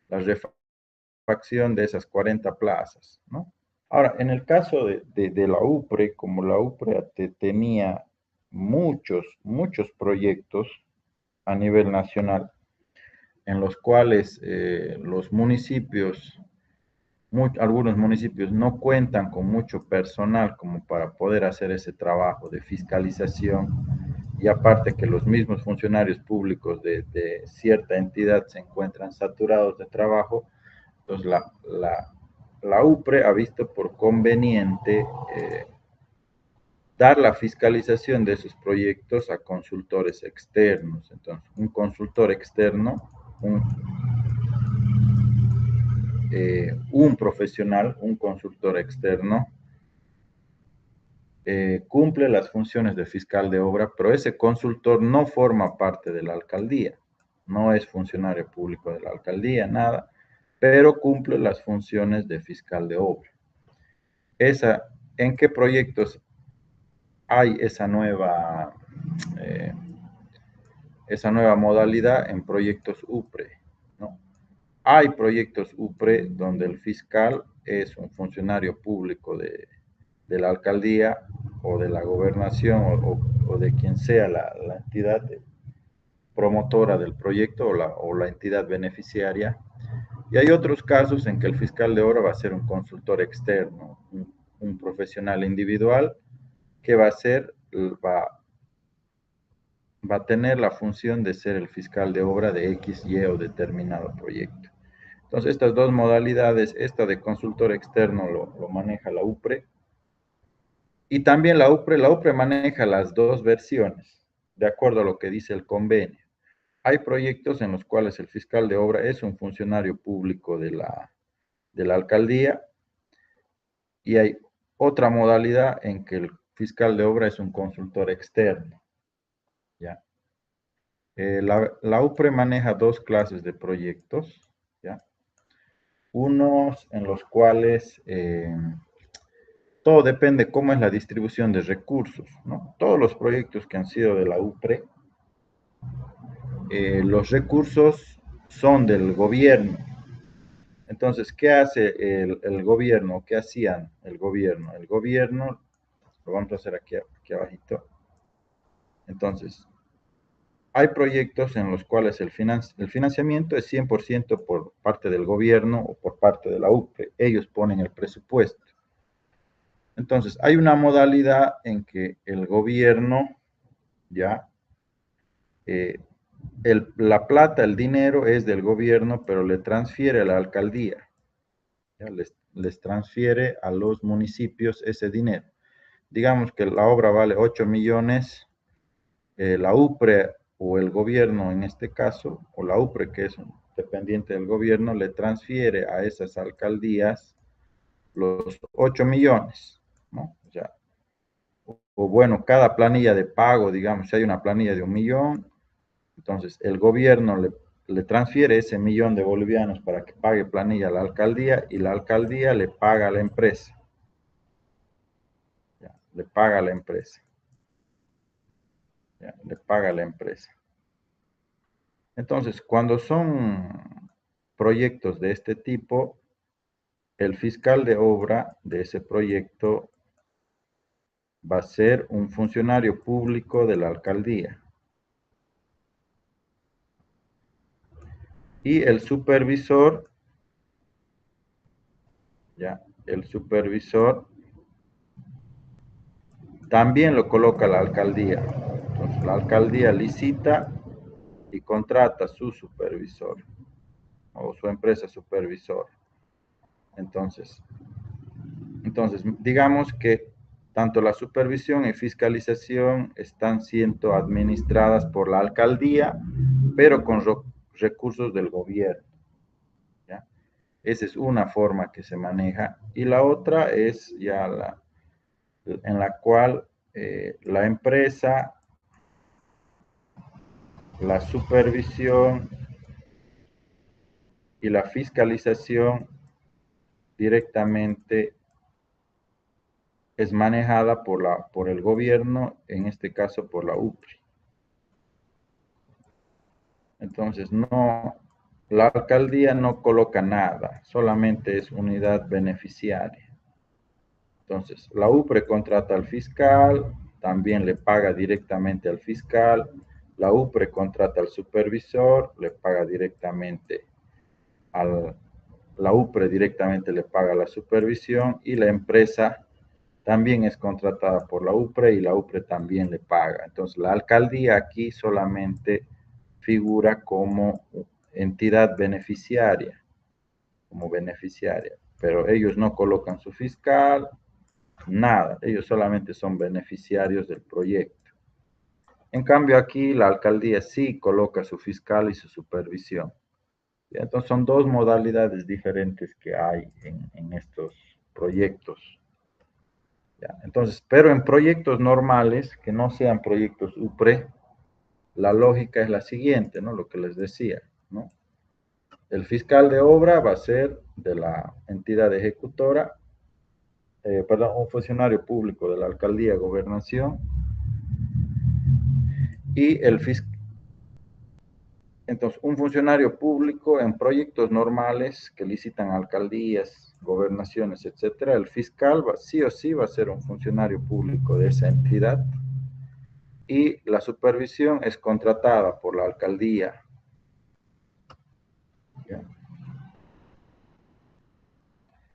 la refacción de esas 40 plazas, ¿no? Ahora, en el caso de la UPRE, como la UPRE tenía muchos proyectos a nivel nacional, en los cuales los municipios, algunos municipios no cuentan con mucho personal como para poder hacer ese trabajo de fiscalización, y aparte que los mismos funcionarios públicos de cierta entidad se encuentran saturados de trabajo, entonces la UPRE ha visto por conveniente dar la fiscalización de esos proyectos a consultores externos. Entonces, un consultor externo, un profesional, un consultor externo, cumple las funciones de fiscal de obra, pero ese consultor no forma parte de la alcaldía, no es funcionario público de la alcaldía, nada, pero cumple las funciones de fiscal de obra. ¿En qué proyectos hay esa nueva modalidad? En proyectos UPRE, ¿no? Hay proyectos UPRE donde el fiscal es un funcionario público de la alcaldía o de la gobernación o de quien sea la entidad promotora del proyecto o la entidad beneficiaria. Y hay otros casos en que el fiscal de obra va a ser un consultor externo, un profesional individual que va a tener la función de ser el fiscal de obra de X, Y o determinado proyecto. Entonces, estas dos modalidades, esta de consultor externo lo maneja la UPRE Y también la UPRE maneja las dos versiones, de acuerdo a lo que dice el convenio. Hay proyectos en los cuales el fiscal de obra es un funcionario público de la alcaldía y hay otra modalidad en que el fiscal de obra es un consultor externo. ¿Ya? La UPRE maneja dos clases de proyectos, ¿ya? Unos en los cuales todo depende cómo es la distribución de recursos, ¿no? Todos los proyectos que han sido de la UPRE, los recursos son del gobierno. Entonces, ¿qué hace el gobierno? ¿Qué hacían el gobierno? El gobierno, lo vamos a hacer aquí abajito. Entonces, hay proyectos en los cuales el financiamiento es 100% por parte del gobierno o por parte de la UPRE. Ellos ponen el presupuesto. Entonces, hay una modalidad en que el gobierno ya, la plata, el dinero es del gobierno, pero le transfiere a la alcaldía. ¿Ya? Les transfiere a los municipios ese dinero. Digamos que la obra vale 8 millones, la UPRE o el gobierno en este caso, o la UPRE que es dependiente del gobierno, le transfiere a esas alcaldías los 8 millones, ¿no? O sea, o bueno, cada planilla de pago, digamos, si hay una planilla de 1 millón, entonces el gobierno le transfiere ese millón de bolivianos para que pague planilla a la alcaldía y la alcaldía le paga a la empresa. ¿Ya? Le paga a la empresa. ¿Ya? Le paga a la empresa. Entonces, cuando son proyectos de este tipo, el fiscal de obra de ese proyecto va a ser un funcionario público de la alcaldía. Y el supervisor, ya, el supervisor también lo coloca la alcaldía. Entonces, la alcaldía licita y contrata a su supervisor o su empresa supervisor. Entonces, digamos que tanto la supervisión y fiscalización están siendo administradas por la alcaldía, pero con recursos del gobierno. ¿Ya? Esa es una forma que se maneja. Y la otra es ya en la cual la empresa, la supervisión y la fiscalización directamente es manejada por el gobierno, en este caso por la UPRI. Entonces, la alcaldía no coloca nada, solamente es unidad beneficiaria. Entonces, la UPRE contrata al fiscal, también le paga directamente al fiscal, la UPRE contrata al supervisor, le paga directamente la UPRE directamente le paga la supervisión y la empresa también es contratada por la UPRE y la UPRE también le paga. Entonces, la alcaldía aquí solamente figura como entidad beneficiaria, pero ellos no colocan su fiscal, nada, ellos solamente son beneficiarios del proyecto. En cambio, aquí la alcaldía sí coloca su fiscal y su supervisión. Entonces, son dos modalidades diferentes que hay en estos proyectos. ¿Ya? Entonces, pero en proyectos normales, que no sean proyectos UPRE, la lógica es la siguiente, ¿no? Lo que les decía, ¿no? El fiscal de obra va a ser de la entidad ejecutora, perdón, un funcionario público de la alcaldía, gobernación, y entonces, un funcionario público en proyectos normales que licitan alcaldías, gobernaciones, etcétera, el fiscal sí o sí va a ser un funcionario público de esa entidad y la supervisión es contratada por la alcaldía. ¿Ya?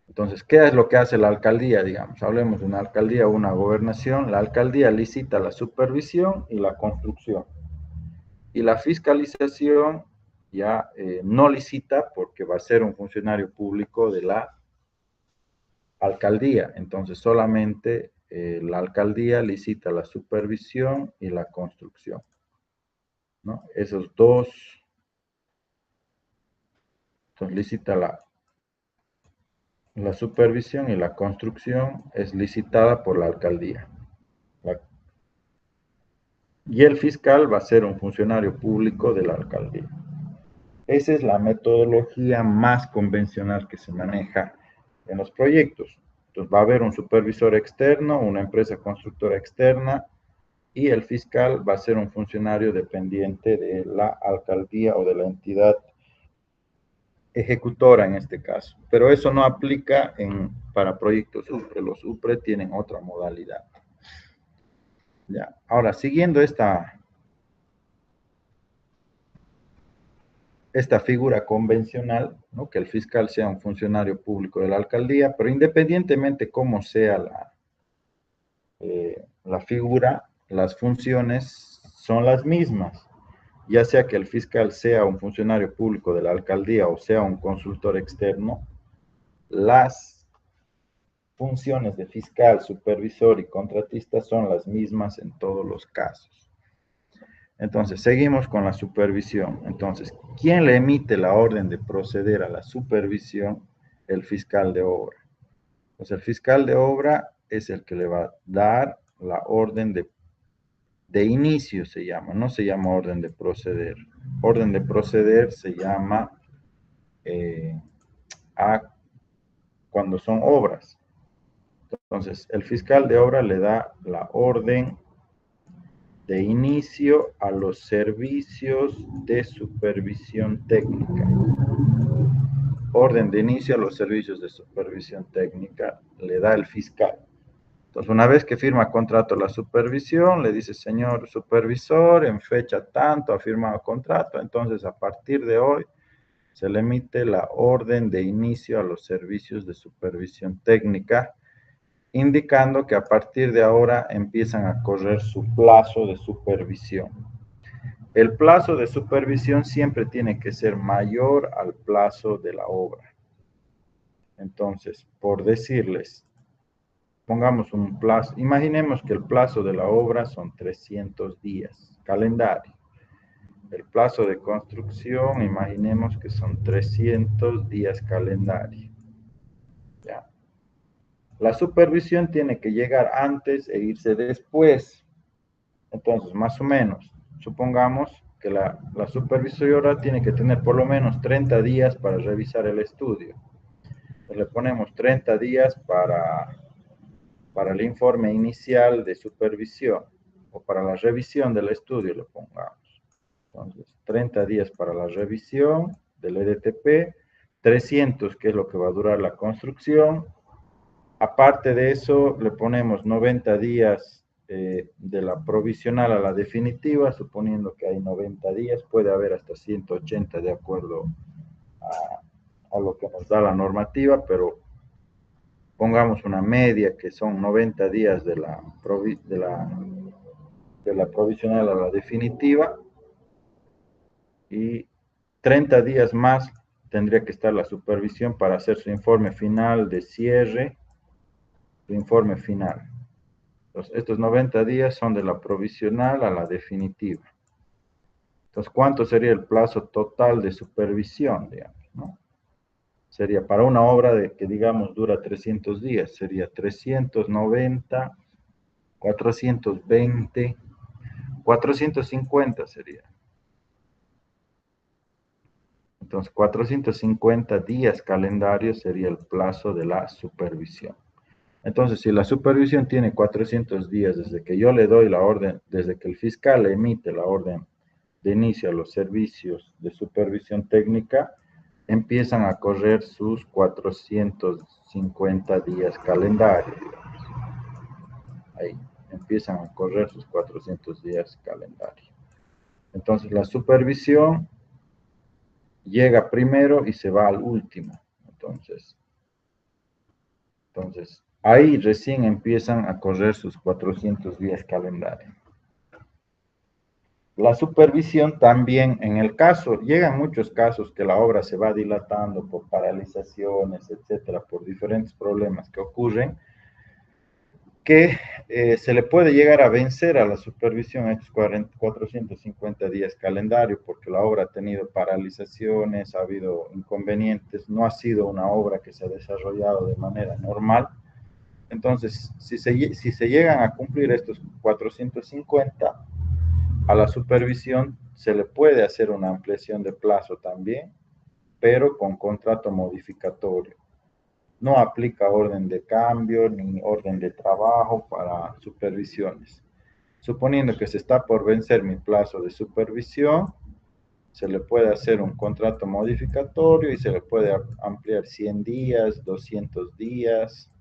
Entonces, ¿qué es lo que hace la alcaldía? Digamos, hablemos de una alcaldía o una gobernación. La alcaldía licita la supervisión y la construcción. Y la fiscalización ya no licita porque va a ser un funcionario público de la alcaldía. Entonces, solamente la alcaldía licita la supervisión y la construcción, ¿no? Esos dos, entonces licita la supervisión y la construcción es licitada por la alcaldía. Y el fiscal va a ser un funcionario público de la alcaldía. Esa es la metodología más convencional que se maneja en los proyectos. Entonces va a haber un supervisor externo, una empresa constructora externa, y el fiscal va a ser un funcionario dependiente de la alcaldía o de la entidad ejecutora en este caso. Pero eso no aplica para proyectos UPRE. Los UPRE tienen otra modalidad. Ya. Ahora, siguiendo esta figura convencional, ¿no? Que el fiscal sea un funcionario público de la alcaldía, pero independientemente cómo sea la figura, las funciones son las mismas, ya sea que el fiscal sea un funcionario público de la alcaldía o sea un consultor externo, las funciones de fiscal, supervisor y contratista son las mismas en todos los casos. Entonces, seguimos con la supervisión. Entonces, ¿quién le emite la orden de proceder a la supervisión? El fiscal de obra. Pues el fiscal de obra es el que le va a dar la orden de inicio, se llama, no se llama orden de proceder. Orden de proceder se llama cuando son obras. Entonces, el fiscal de obra le da la orden de inicio a los servicios de supervisión técnica. Orden de inicio a los servicios de supervisión técnica le da el fiscal. Entonces, una vez que firma contrato la supervisión, le dice, señor supervisor, en fecha tanto ha firmado contrato, entonces a partir de hoy se le emite la orden de inicio a los servicios de supervisión técnica, indicando que a partir de ahora empiezan a correr su plazo de supervisión. El plazo de supervisión siempre tiene que ser mayor al plazo de la obra. Entonces, por decirles, pongamos un plazo, imaginemos que el plazo de la obra son 300 días, calendario. El plazo de construcción, imaginemos que son 300 días calendario. ¿Ya? La supervisión tiene que llegar antes e irse después. Entonces, más o menos, supongamos que la supervisora tiene que tener por lo menos 30 días para revisar el estudio. Entonces, le ponemos 30 días para el informe inicial de supervisión o para la revisión del estudio, lo pongamos. Entonces, 30 días para la revisión del EDTP, 300, que es lo que va a durar la construcción. Aparte de eso, le ponemos 90 días de la provisional a la definitiva, suponiendo que hay 90 días, puede haber hasta 180 de acuerdo a lo que nos da la normativa, pero pongamos una media que son 90 días de la provisional a la definitiva y 30 días más tendría que estar la supervisión para hacer su informe final de cierre, su informe final. Entonces, estos 90 días son de la provisional a la definitiva. Entonces, ¿cuánto sería el plazo total de supervisión, digamos, ¿no? Sería para una obra que, digamos, dura 300 días, sería 390, 420, 450 sería. Entonces, 450 días calendarios sería el plazo de la supervisión. Entonces, si la supervisión tiene 400 días desde que yo le doy la orden, desde que el fiscal emite la orden de inicio a los servicios de supervisión técnica, empiezan a correr sus 450 días calendarios. Ahí, empiezan a correr sus 400 días calendarios. Entonces, la supervisión llega primero y se va al último. Entonces ahí recién empiezan a correr sus 400 días calendario. La supervisión también, en el caso, llegan muchos casos que la obra se va dilatando por paralizaciones, etcétera, por diferentes problemas que ocurren. que se le puede llegar a vencer a la supervisión a estos 450 días calendario, porque la obra ha tenido paralizaciones, ha habido inconvenientes, no ha sido una obra que se ha desarrollado de manera normal. Entonces, si se llegan a cumplir estos 450, a la supervisión se le puede hacer una ampliación de plazo también, pero con contrato modificatorio. No aplica orden de cambio ni orden de trabajo para supervisiones. Suponiendo que se está por vencer mi plazo de supervisión, se le puede hacer un contrato modificatorio y se le puede ampliar 100 días, 200 días,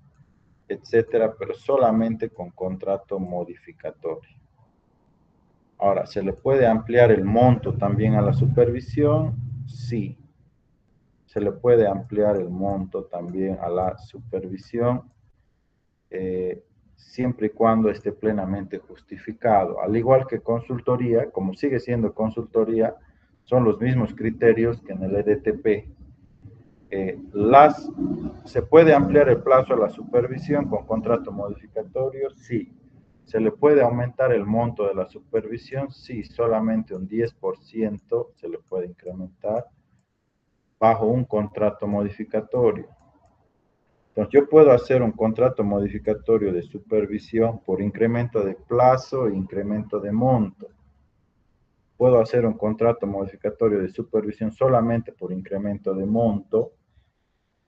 etcétera, pero solamente con contrato modificatorio. Ahora, ¿se le puede ampliar el monto también a la supervisión? Sí. Se le puede ampliar el monto también a la supervisión, siempre y cuando esté plenamente justificado. Al igual que consultoría, como sigue siendo consultoría, son los mismos criterios que en el EDTP. ¿Se puede ampliar el plazo a la supervisión con contrato modificatorio? Sí. ¿Se le puede aumentar el monto de la supervisión? Sí, solamente un 10% se le puede incrementar bajo un contrato modificatorio. Entonces, yo puedo hacer un contrato modificatorio de supervisión por incremento de plazo e incremento de monto. Puedo hacer un contrato modificatorio de supervisión solamente por incremento de monto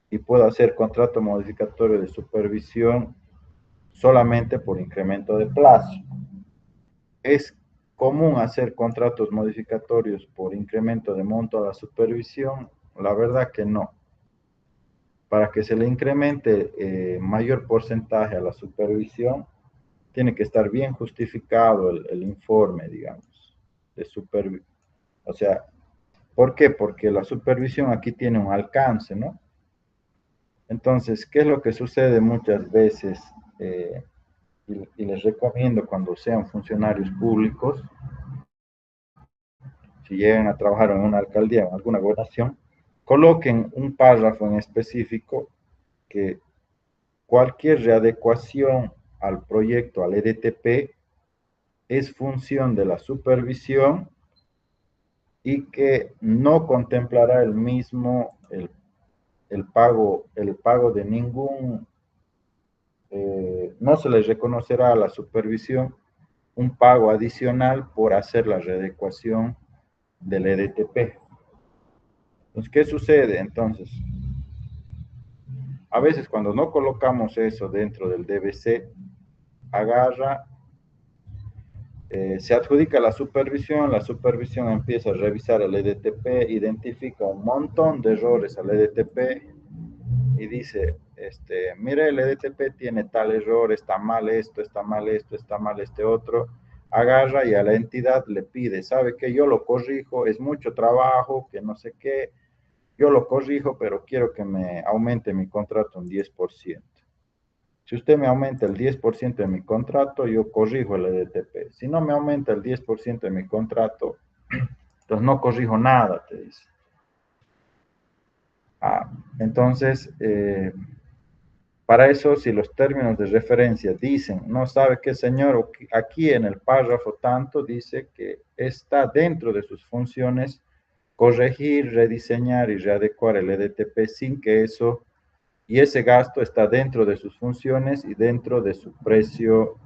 y puedo hacer contrato modificatorio de supervisión solamente por incremento de plazo. ¿Es común hacer contratos modificatorios por incremento de monto a la supervisión? La verdad que no. Para que se le incremente mayor porcentaje a la supervisión, tiene que estar bien justificado el informe, digamos, de supervisión. O sea, ¿por qué? Porque la supervisión aquí tiene un alcance, ¿no? Entonces, ¿qué es lo que sucede muchas veces? Y les recomiendo cuando sean funcionarios públicos, si llegan a trabajar en una alcaldía o en alguna gobernación, coloquen un párrafo en específico que cualquier readecuación al proyecto, al EDTP, es función de la supervisión y que no contemplará el mismo el pago de ningún, no se les reconocerá a la supervisión un pago adicional por hacer la readecuación del EDTP. Entonces, ¿qué sucede? Entonces, a veces cuando no colocamos eso dentro del DBC, agarra, se adjudica la supervisión empieza a revisar el EDTP, identifica un montón de errores al EDTP y dice, mire, el EDTP tiene tal error, está mal esto, está mal esto, está mal este otro. Agarra y a la entidad le pide, ¿sabe qué? Yo lo corrijo, es mucho trabajo, que no sé qué, yo lo corrijo, pero quiero que me aumente mi contrato un 10%. Si usted me aumenta el 10% de mi contrato, yo corrijo el EDTP. Si no me aumenta el 10% de mi contrato, entonces no corrijo nada, te dice. Entonces, para eso, si los términos de referencia dicen, no sabe qué señor, aquí en el párrafo tanto dice que está dentro de sus funciones corregir, rediseñar y readecuar el EDTP sin que eso, y ese gasto está dentro de sus funciones y dentro de su precio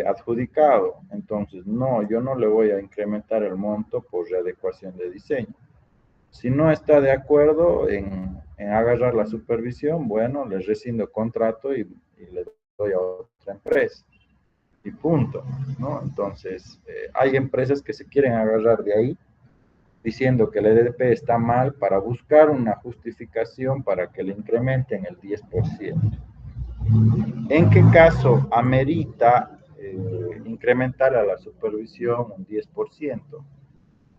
adjudicado. Entonces, no, yo no le voy a incrementar el monto por readecuación de diseño. Si no está de acuerdo en agarrar la supervisión, bueno, le rescindo contrato y le doy a otra empresa. Y punto, ¿no? Entonces, hay empresas que se quieren agarrar de ahí diciendo que el EDP está mal para buscar una justificación para que le incrementen el 10%. ¿En qué caso amerita incrementar a la supervisión un 10%?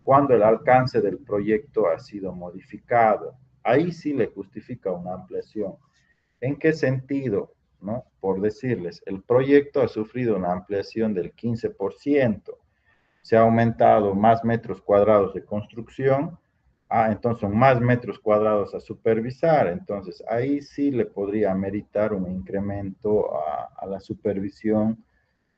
Cuando el alcance del proyecto ha sido modificado. Ahí sí le justifica una ampliación. ¿En qué sentido? ¿No? Por decirles, el proyecto ha sufrido una ampliación del 15%, se ha aumentado más metros cuadrados de construcción, Entonces son más metros cuadrados a supervisar, entonces ahí sí le podría ameritar un incremento a la supervisión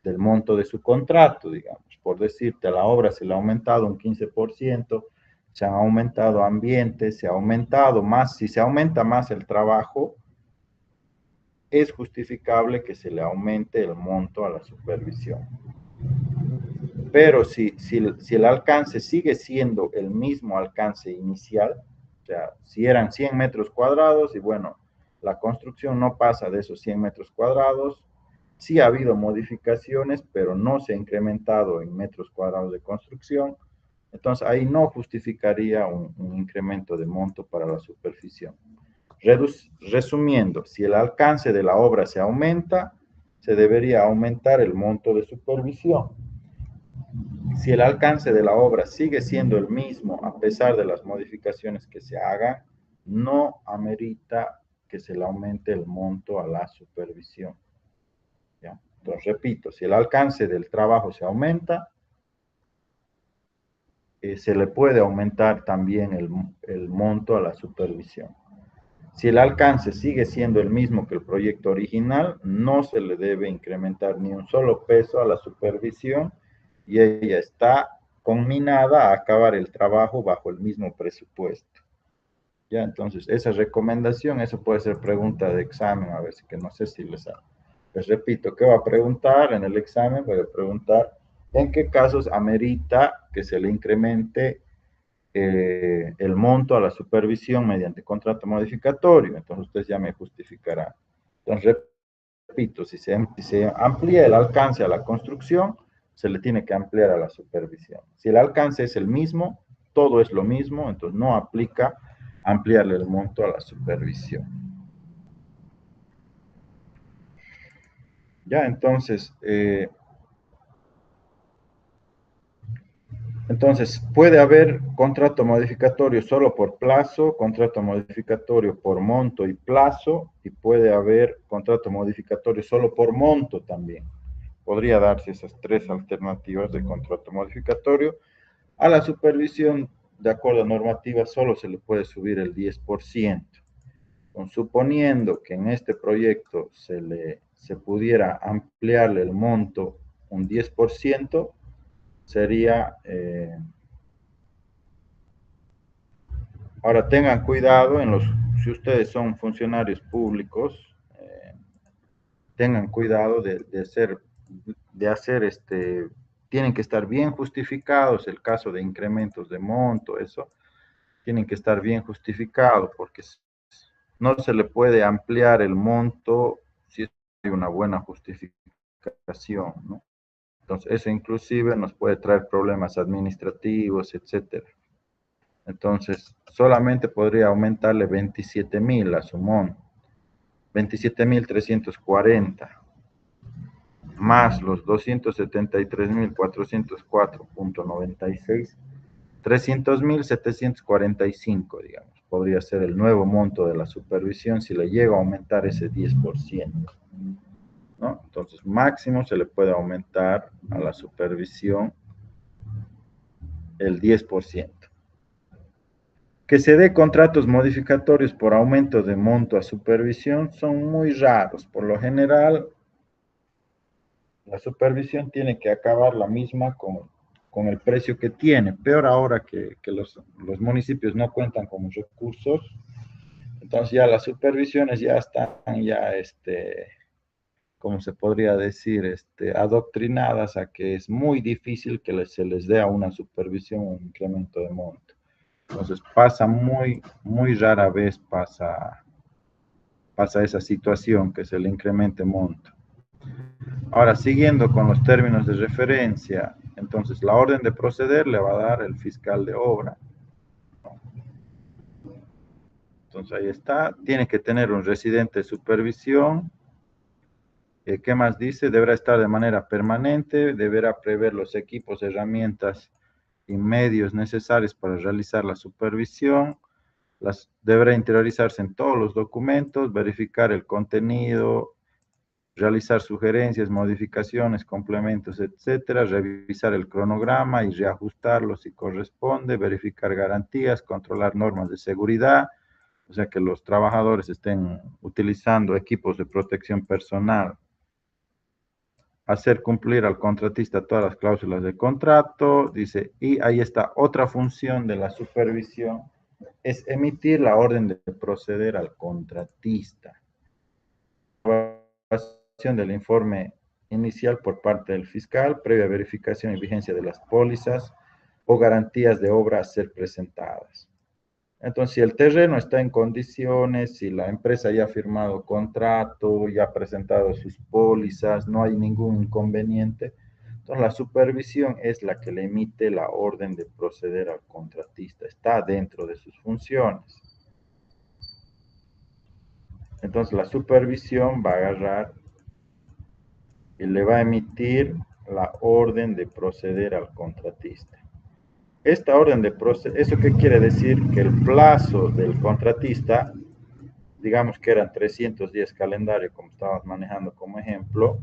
del monto de su contrato, digamos. Por decirte, a la obra se le ha aumentado un 15%, se han aumentado ambientes, se ha aumentado más, si se aumenta más el trabajo, es justificable que se le aumente el monto a la supervisión. Pero si el alcance sigue siendo el mismo alcance inicial, o sea, si eran 100 metros cuadrados y bueno, la construcción no pasa de esos 100 metros cuadrados, sí ha habido modificaciones, pero no se ha incrementado en metros cuadrados de construcción, entonces ahí no justificaría un incremento de monto para la superficie. Resumiendo, si el alcance de la obra se aumenta, se debería aumentar el monto de supervisión. Si el alcance de la obra sigue siendo el mismo a pesar de las modificaciones que se hagan, no amerita que se le aumente el monto a la supervisión. ¿Ya? Entonces, repito, si el alcance del trabajo se aumenta, se le puede aumentar también el monto a la supervisión. Si el alcance sigue siendo el mismo que el proyecto original, no se le debe incrementar ni un solo peso a la supervisión y ella está conminada a acabar el trabajo bajo el mismo presupuesto. Ya, entonces, esa recomendación, eso puede ser pregunta de examen, a ver si que no sé si les repito, ¿qué va a preguntar en el examen? Voy a preguntar en qué casos amerita que se le incremente el monto a la supervisión mediante contrato modificatorio. Entonces, ustedes ya me justificarán. Entonces, repito, si se amplía el alcance a la construcción, se le tiene que ampliar a la supervisión. Si el alcance es el mismo, todo es lo mismo, entonces no aplica ampliarle el monto a la supervisión. Ya, entonces, puede haber contrato modificatorio solo por plazo, contrato modificatorio por monto y plazo, y puede haber contrato modificatorio solo por monto también. Podría darse esas tres alternativas de contrato modificatorio. A la supervisión, de acuerdo a normativa, solo se le puede subir el 10%. Suponiendo que en este proyecto se pudiera ampliarle el monto un 10%, sería... ahora tengan cuidado si ustedes son funcionarios públicos, tengan cuidado de hacer tienen que estar bien justificados el caso de incrementos de monto, eso, tienen que estar bien justificados porque no se le puede ampliar el monto si hay una buena justificación, ¿no? Entonces, eso inclusive nos puede traer problemas administrativos, etcétera. Entonces, solamente podría aumentarle 27,000 a su monto, 27,340, más los 273,404,96, 300,745, digamos, podría ser el nuevo monto de la supervisión si le llega a aumentar ese 10%, ¿no? Entonces, máximo se le puede aumentar a la supervisión el 10%. Que se dé contratos modificatorios por aumento de monto a supervisión son muy raros. Por lo general, la supervisión tiene que acabar la misma con el precio que tiene. Peor ahora que los municipios no cuentan con los recursos, entonces ya las supervisiones ya están como se podría decir, adoctrinadas a que es muy difícil que se les dé a una supervisión un incremento de monto. Entonces pasa muy rara vez pasa esa situación que se le incremente monto. Ahora, siguiendo con los términos de referencia, entonces la orden de proceder le va a dar el fiscal de obra. Entonces ahí está, tiene que tener un residente de supervisión. ¿Qué más dice? Deberá estar de manera permanente, deberá prever los equipos, herramientas y medios necesarios para realizar la supervisión. Deberá interiorizarse en todos los documentos, verificar el contenido realizar sugerencias, modificaciones, complementos, etcétera, revisar el cronograma y reajustarlo si corresponde, verificar garantías, controlar normas de seguridad, o sea que los trabajadores estén utilizando equipos de protección personal, hacer cumplir al contratista todas las cláusulas del contrato, dice, y ahí está otra función de la supervisión, es emitir la orden de proceder al contratista. Del informe inicial por parte del fiscal, previa verificación y vigencia de las pólizas o garantías de obra a ser presentadas. Entonces, si el terreno está en condiciones, si la empresa ya ha firmado contrato, ya ha presentado sus pólizas, no hay ningún inconveniente, entonces la supervisión es la que le emite la orden de proceder al contratista, está dentro de sus funciones. Entonces, la supervisión va a agarrar y le va a emitir la orden de proceder al contratista. Esta orden de proceder, ¿eso qué quiere decir? Que el plazo del contratista, digamos que eran 300 días calendario, como estábamos manejando como ejemplo,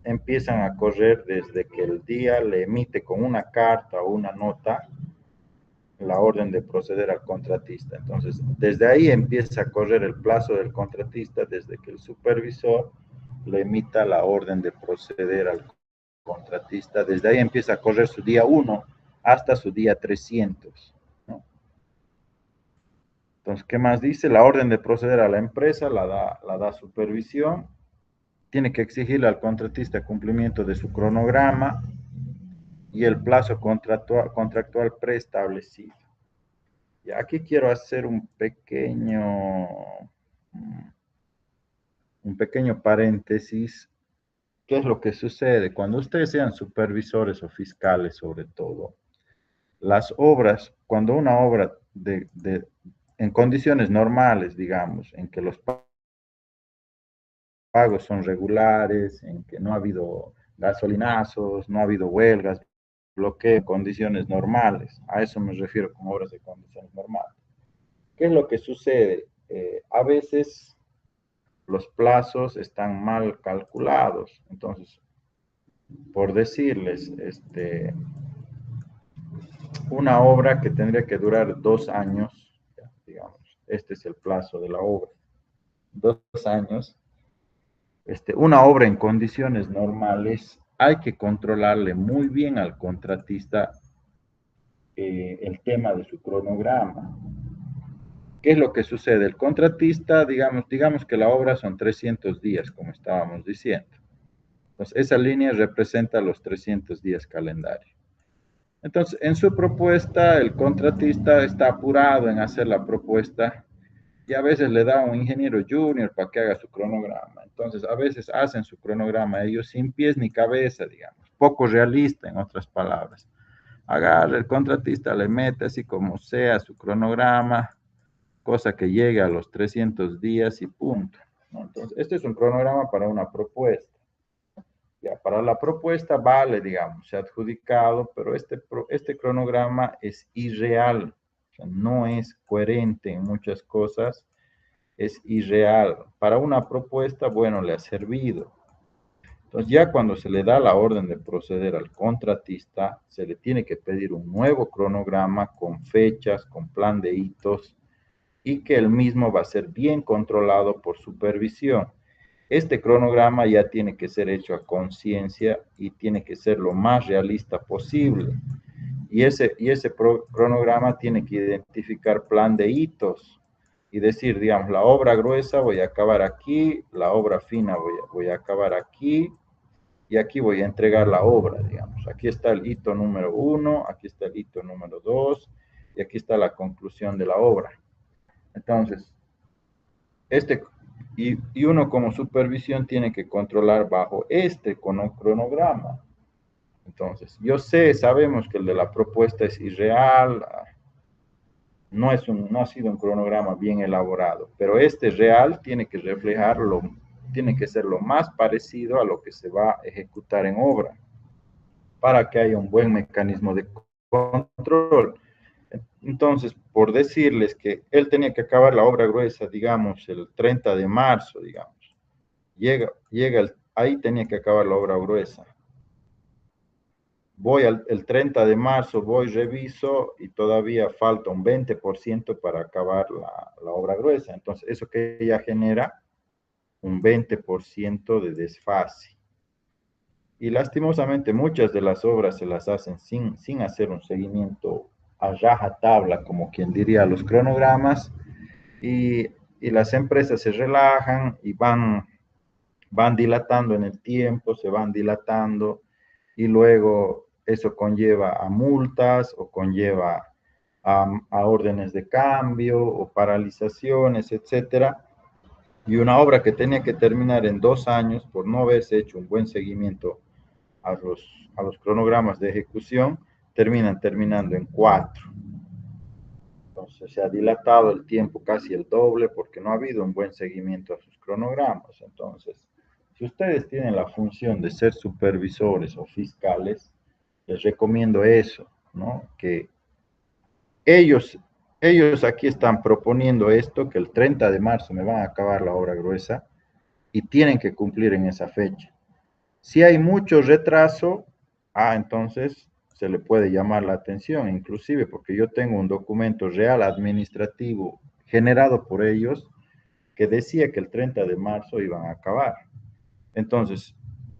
empiezan a correr desde que el día le emite con una carta o una nota la orden de proceder al contratista. Entonces, desde ahí empieza a correr el plazo del contratista, desde que el supervisor le emita la orden de proceder al contratista. Desde ahí empieza a correr su día 1 hasta su día 300. ¿No? Entonces, ¿qué más dice? La orden de proceder a la empresa la da supervisión. Tiene que exigirle al contratista cumplimiento de su cronograma y el plazo contractual preestablecido. Y aquí quiero hacer un pequeño paréntesis. ¿Qué es lo que sucede? Cuando ustedes sean supervisores o fiscales, sobre todo, las obras, cuando una obra en condiciones normales, digamos, en que los pagos son regulares, en que no ha habido gasolinazos, no ha habido huelgas, bloqueo, condiciones normales, a eso me refiero con obras de condiciones normales. ¿Qué es lo que sucede? A veces los plazos están mal calculados, entonces, por decirles, una obra que tendría que durar 2 años, digamos, este es el plazo de la obra, 2 años, una obra en condiciones normales, hay que controlarle muy bien al contratista el tema de su cronograma. ¿Qué es lo que sucede? El contratista, digamos que la obra son 300 días, como estábamos diciendo. Entonces, esa línea representa los 300 días calendario. Entonces, en su propuesta, el contratista está apurado en hacer la propuesta y a veces le da un ingeniero junior para que haga su cronograma. Entonces, a veces hacen su cronograma ellos sin pies ni cabeza, digamos, poco realista, en otras palabras. Agarra el contratista, le mete así como sea su cronograma, cosa que llegue a los 300 días y punto. ¿No? Entonces, este es un cronograma para una propuesta. Ya, para la propuesta vale, digamos, se ha adjudicado, pero este cronograma es irreal, o sea, no es coherente en muchas cosas, es irreal. Para una propuesta, bueno, le ha servido. Entonces, ya cuando se le da la orden de proceder al contratista, se le tiene que pedir un nuevo cronograma con fechas, con plan de hitos, y que el mismo va a ser bien controlado por supervisión. Este cronograma ya tiene que ser hecho a conciencia y tiene que ser lo más realista posible. Y ese cronograma tiene que identificar plan de hitos y decir, digamos, la obra gruesa voy a acabar aquí, la obra fina voy a acabar aquí y aquí voy a entregar la obra, digamos. Aquí está el hito número 1, aquí está el hito número 2 y aquí está la conclusión de la obra. Entonces, y uno como supervisión tiene que controlar bajo este cronograma. Entonces, sabemos que el de la propuesta es irreal, no ha sido un cronograma bien elaborado, pero este real tiene que reflejarlo, tiene que ser lo más parecido a lo que se va a ejecutar en obra, para que haya un buen mecanismo de control. Entonces, por decirles que él tenía que acabar la obra gruesa, digamos, el 30 de marzo, digamos. Llega ahí tenía que acabar la obra gruesa. Voy el 30 de marzo, voy, reviso y todavía falta un 20% para acabar la obra gruesa. Entonces, eso que ya genera un 20% de desfase. Y lastimosamente muchas de las obras se las hacen sin hacer un seguimiento a rajatabla, como quien diría los cronogramas, y las empresas se relajan y van dilatando en el tiempo, se van dilatando, y luego eso conlleva a multas o conlleva a órdenes de cambio o paralizaciones, etcétera. Y una obra que tenía que terminar en 2 años por no haberse hecho un buen seguimiento a los cronogramas de ejecución, terminando en 4. Entonces se ha dilatado el tiempo casi el doble porque no ha habido un buen seguimiento a sus cronogramas. Entonces, si ustedes tienen la función de ser supervisores o fiscales, les recomiendo eso, ¿no? Que ellos, ellos aquí están proponiendo esto, que el 30 de marzo me van a acabar la obra gruesa y tienen que cumplir en esa fecha. Si hay mucho retraso, entonces se le puede llamar la atención, inclusive porque yo tengo un documento real administrativo generado por ellos que decía que el 30 de marzo iban a acabar. Entonces,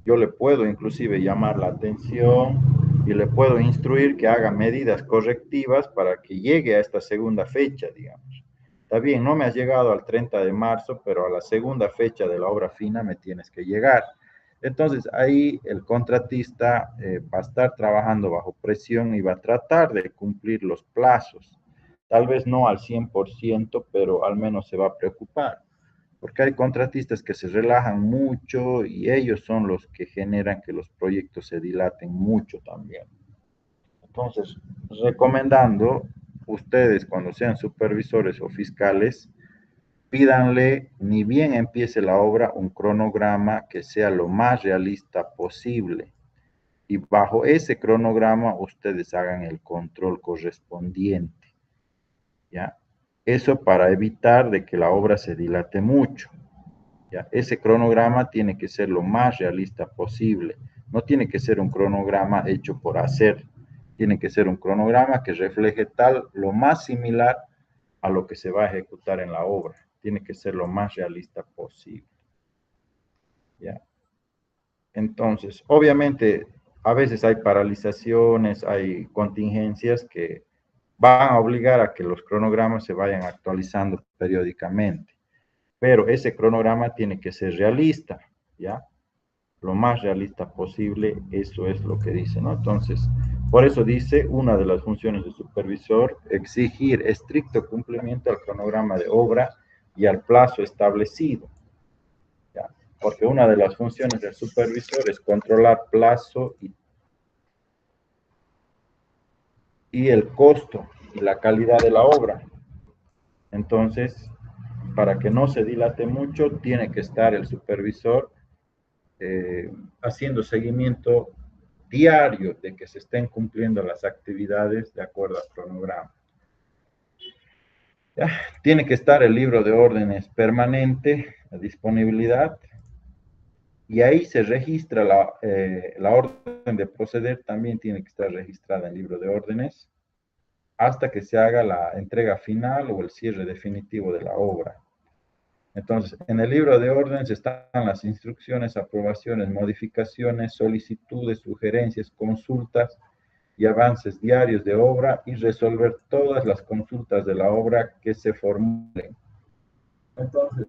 yo le puedo inclusive llamar la atención y le puedo instruir que haga medidas correctivas para que llegue a esta segunda fecha, digamos. Está bien, no me has llegado al 30 de marzo, pero a la segunda fecha de la obra fina me tienes que llegar. Entonces, ahí el contratista va a estar trabajando bajo presión y va a tratar de cumplir los plazos. Tal vez no al 100%, pero al menos se va a preocupar, porque hay contratistas que se relajan mucho y ellos son los que generan que los proyectos se dilaten mucho también. Entonces, recomendando, ustedes cuando sean supervisores o fiscales, pídanle, ni bien empiece la obra, un cronograma que sea lo más realista posible. Y bajo ese cronograma ustedes hagan el control correspondiente, ¿ya? Eso para evitar de que la obra se dilate mucho. ¿Ya? Ese cronograma tiene que ser lo más realista posible. No tiene que ser un cronograma hecho por hacer. Tiene que ser un cronograma que refleje lo más similar a lo que se va a ejecutar en la obra. Tiene que ser lo más realista posible. ¿Ya? Entonces, obviamente, a veces hay paralizaciones, hay contingencias que van a obligar a que los cronogramas se vayan actualizando periódicamente. Pero ese cronograma tiene que ser realista, ¿ya? Lo más realista posible, eso es lo que dice, ¿no? Entonces, por eso dice, una de las funciones del supervisor, exigir estricto cumplimiento al cronograma de obra y al plazo establecido, ¿ya? Porque una de las funciones del supervisor es controlar plazo y el costo y la calidad de la obra. Entonces, para que no se dilate mucho, tiene que estar el supervisor haciendo seguimiento diario de que se estén cumpliendo las actividades de acuerdo al cronograma. ¿Ya? Tiene que estar el libro de órdenes permanente a disponibilidad y ahí se registra la orden de proceder, también tiene que estar registrada en el libro de órdenes hasta que se haga la entrega final o el cierre definitivo de la obra. Entonces, en el libro de órdenes están las instrucciones, aprobaciones, modificaciones, solicitudes, sugerencias, consultas y avances diarios de obra y resolver todas las consultas de la obra que se formulen. Entonces,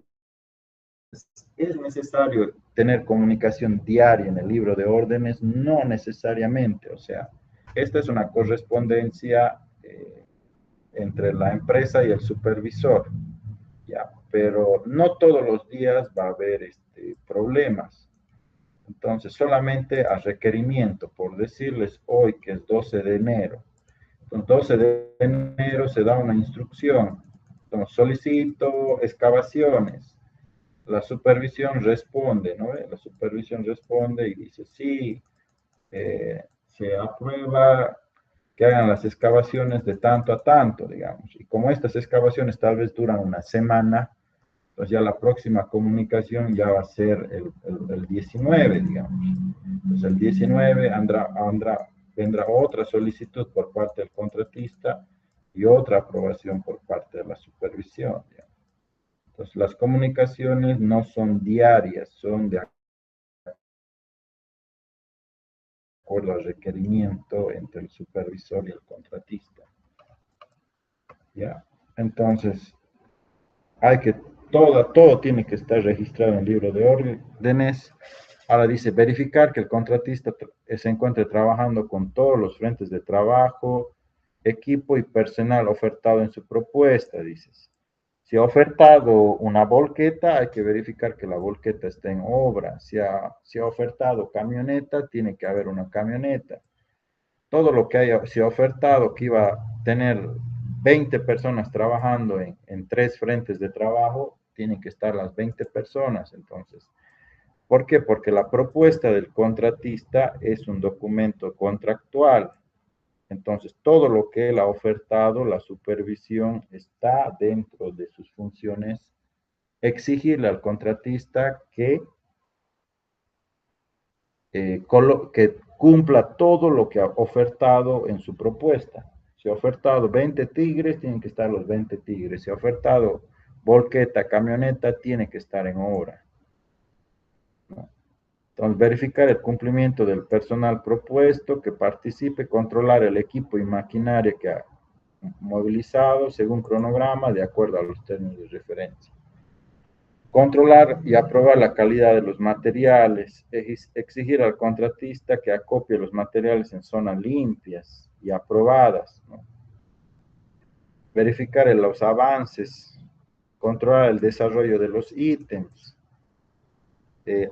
¿es necesario tener comunicación diaria en el libro de órdenes? No necesariamente, o sea, esta es una correspondencia entre la empresa y el supervisor, ¿ya? Pero no todos los días va a haber problemas. Entonces, solamente a requerimiento, por decirles hoy que es 12 de enero. Entonces, 12 de enero se da una instrucción. Entonces, solicito excavaciones. La supervisión responde, ¿no? La supervisión responde y dice, sí, se aprueba que hagan las excavaciones de tanto a tanto, digamos. Y como estas excavaciones tal vez duran una semana, Entonces ya la próxima comunicación ya va a ser el 19, digamos. Entonces el 19 vendrá otra solicitud por parte del contratista y otra aprobación por parte de la supervisión, digamos. Entonces las comunicaciones no son diarias, son de acuerdo al requerimiento entre el supervisor y el contratista. ¿Ya? Entonces, hay que, todo tiene que estar registrado en el libro de órdenes. Ahora dice, verificar que el contratista se encuentre trabajando con todos los frentes de trabajo, equipo y personal ofertado en su propuesta, dices. Si ha ofertado una volqueta, hay que verificar que la volqueta esté en obra. Si ha ofertado camioneta, tiene que haber una camioneta. Todo lo que se ha ofertado que iba a tener 20 personas trabajando en 3 frentes de trabajo, tienen que estar las 20 personas. Entonces, ¿por qué? Porque la propuesta del contratista es un documento contractual. Entonces, todo lo que él ha ofertado, la supervisión está dentro de sus funciones, exigirle al contratista que cumpla todo lo que ha ofertado en su propuesta. Si ha ofertado 20 tigres, tienen que estar los 20 tigres. Si ha ofertado volqueta, camioneta, tiene que estar en obra, ¿no? Entonces, verificar el cumplimiento del personal propuesto, que participe, controlar el equipo y maquinaria que ha movilizado según cronograma, de acuerdo a los términos de referencia. Controlar y aprobar la calidad de los materiales, exigir al contratista que acopie los materiales en zonas limpias y aprobadas, ¿no? Verificar los avances, controlar el desarrollo de los ítems,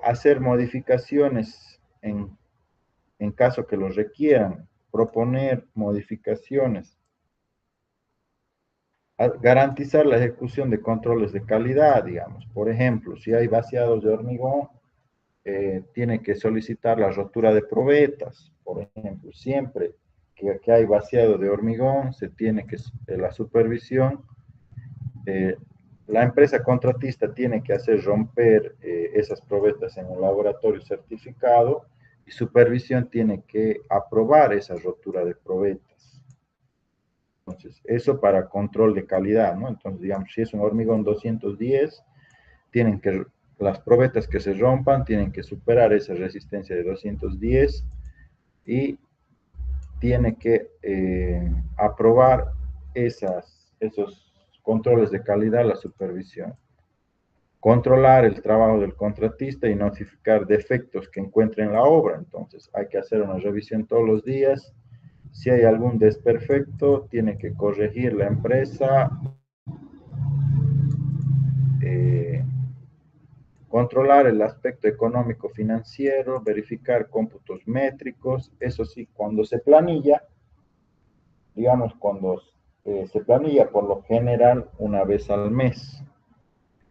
hacer modificaciones en caso que los requieran, proponer modificaciones, garantizar la ejecución de controles de calidad, digamos. Por ejemplo, si hay vaciados de hormigón, tiene que solicitar la rotura de probetas, por ejemplo. Siempre que hay vaciado de hormigón, se tiene que, la supervisión, eh, la empresa contratista tiene que hacer romper esas probetas en un laboratorio certificado y supervisión tiene que aprobar esa rotura de probetas. Entonces, eso para control de calidad, ¿no? Entonces, digamos, si es un hormigón 210, tienen que, las probetas que se rompan tienen que superar esa resistencia de 210 y tiene que aprobar esos controles de calidad, la supervisión. Controlar el trabajo del contratista y notificar defectos que encuentre en la obra. Entonces, hay que hacer una revisión todos los días. Si hay algún desperfecto, tiene que corregir la empresa. Eh, Controlar el aspecto económico financiero, verificar cómputos métricos, eso sí, cuando se planilla, digamos, cuando se planilla por lo general una vez al mes.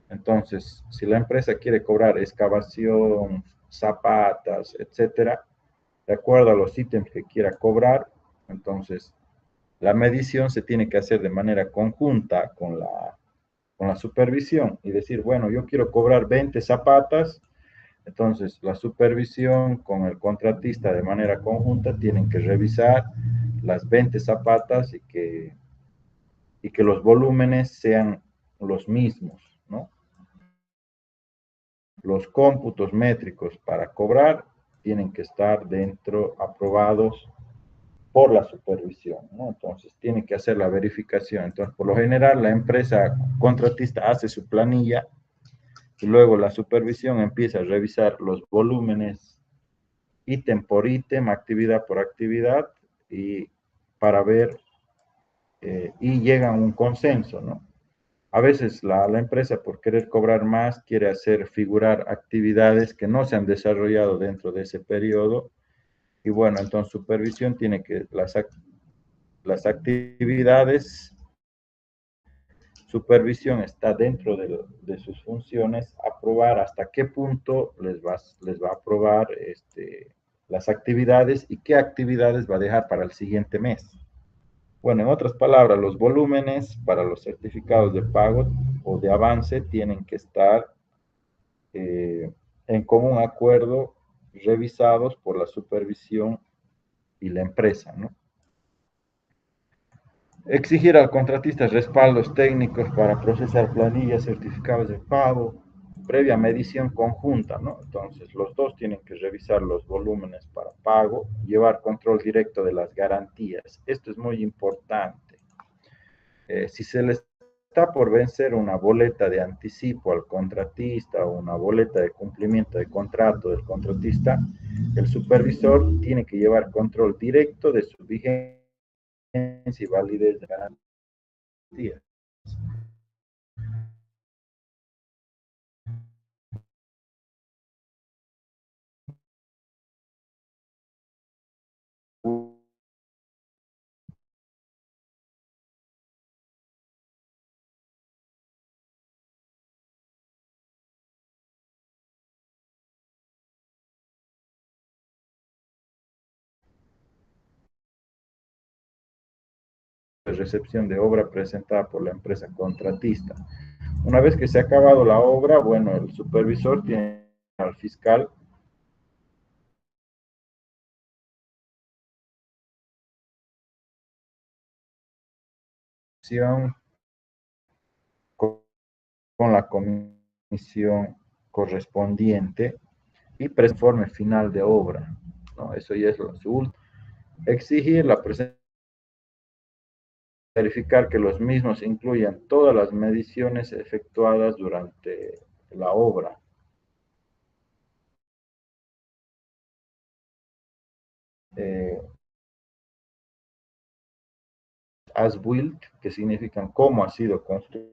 Entonces, si la empresa quiere cobrar excavación, zapatas, etcétera, de acuerdo a los ítems que quiera cobrar, entonces la medición se tiene que hacer de manera conjunta con la supervisión y decir, bueno, yo quiero cobrar 20 zapatas. Entonces, la supervisión con el contratista de manera conjunta tienen que revisar las 20 zapatas y que los volúmenes sean los mismos, ¿no? Los cómputos métricos para cobrar tienen que estar dentro, aprobados por la supervisión, ¿no? Entonces, tiene que hacer la verificación. Entonces, por lo general, la empresa contratista hace su planilla y luego la supervisión empieza a revisar los volúmenes ítem por ítem, actividad por actividad, y para ver, y llegan a un consenso, ¿no? A veces la empresa, por querer cobrar más, quiere hacer figurar actividades que no se han desarrollado dentro de ese periodo, y bueno, entonces supervisión tiene que, las actividades, supervisión está dentro de sus funciones, aprobar hasta qué punto les va a aprobar las actividades y qué actividades va a dejar para el siguiente mes. Bueno, en otras palabras, los volúmenes para los certificados de pago o de avance tienen que estar en común acuerdo, revisados por la supervisión y la empresa, ¿no? Exigir al contratista respaldos técnicos para procesar planillas, certificados de pago, previa medición conjunta, ¿no? Entonces, los dos tienen que revisar los volúmenes para pago, llevar control directo de las garantías. Esto es muy importante. Si se les está por vencer una boleta de anticipo al contratista o una boleta de cumplimiento de contrato del contratista, el supervisor tiene que llevar control directo de su vigencia y validez de garantía. De recepción de obra presentada por la empresa contratista. Una vez que se ha acabado la obra, bueno, el supervisor tiene al fiscal con la comisión correspondiente y informe final de obra, ¿no? Eso ya es lo último. Exigir la presencia, verificar que los mismos incluyan todas las mediciones efectuadas durante la obra. Eh, as built, que significan cómo ha sido construido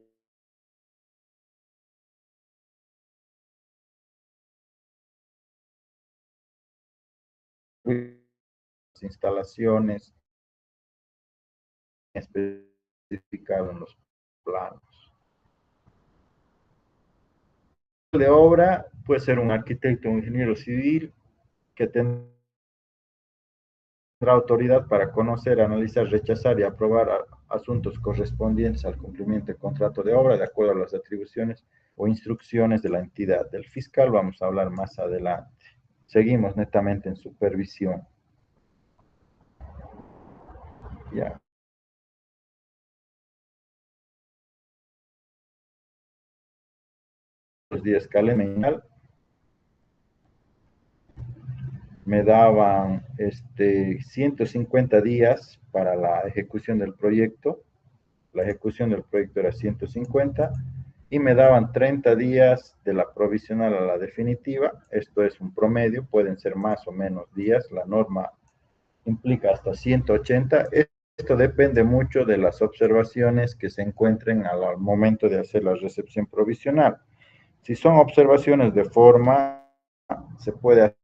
las instalaciones, especificado en los planos. De obra puede ser un arquitecto, un ingeniero civil que tendrá autoridad para conocer, analizar, rechazar y aprobar asuntos correspondientes al cumplimiento del contrato de obra de acuerdo a las atribuciones o instrucciones de la entidad. Del fiscal vamos a hablar más adelante. Seguimos netamente en supervisión. Ya. Los días calendario me daban 150 días para la ejecución del proyecto. La ejecución del proyecto era 150 y me daban 30 días de la provisional a la definitiva. Esto es un promedio, pueden ser más o menos días. La norma implica hasta 180. Esto depende mucho de las observaciones que se encuentren al momento de hacer la recepción provisional. Si son observaciones de forma, se puede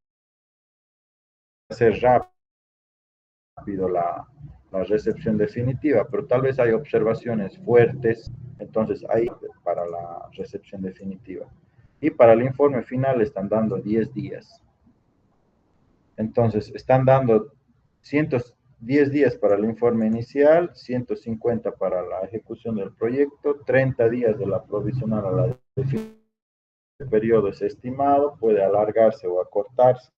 hacer rápido la recepción definitiva, pero tal vez hay observaciones fuertes, entonces ahí para la recepción definitiva. Y para el informe final están dando 10 días. Entonces, están dando 110 días para el informe inicial, 150 para la ejecución del proyecto, 30 días de la provisional a la definitiva. El periodo es estimado, puede alargarse o acortarse.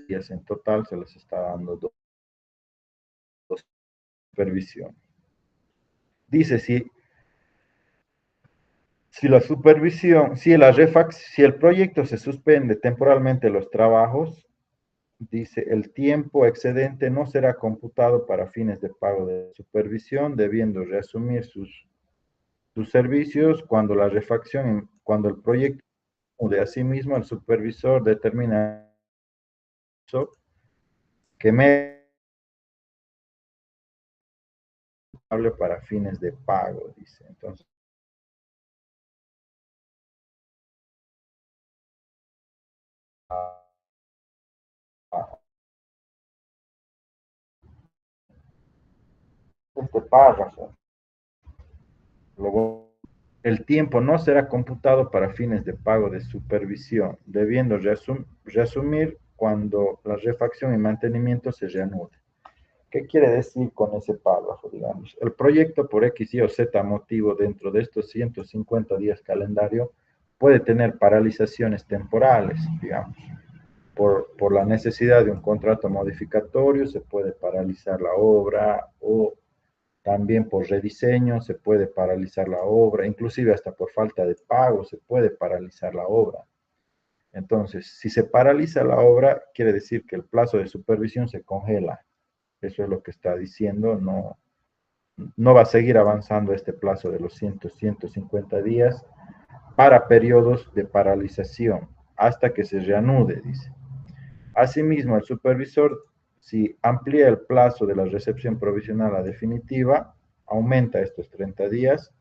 Días en total se les está dando dos supervisión. Dice, si la supervisión, si el proyecto se suspende temporalmente los trabajos, dice, el tiempo excedente no será computado para fines de pago de supervisión, debiendo reasumir sus servicios cuando la refacción, cuando el proyecto de asimismo el supervisor determina que me hable para fines de pago, dice. Entonces, este párrafo, luego, el tiempo no será computado para fines de pago de supervisión, debiendo reasumir cuando la refacción y mantenimiento se reanude. ¿Qué quiere decir con ese párrafo, digamos? El proyecto por X, Y o Z motivo dentro de estos 150 días calendario puede tener paralizaciones temporales, digamos. Por la necesidad de un contrato modificatorio se puede paralizar la obra o también por rediseño se puede paralizar la obra, inclusive hasta por falta de pago se puede paralizar la obra. Entonces, si se paraliza la obra, quiere decir que el plazo de supervisión se congela. Eso es lo que está diciendo. No va a seguir avanzando este plazo de los 150 días para periodos de paralización hasta que se reanude, dice. Asimismo, el supervisor, si amplía el plazo de la recepción provisional a definitiva, aumenta estos 30 días,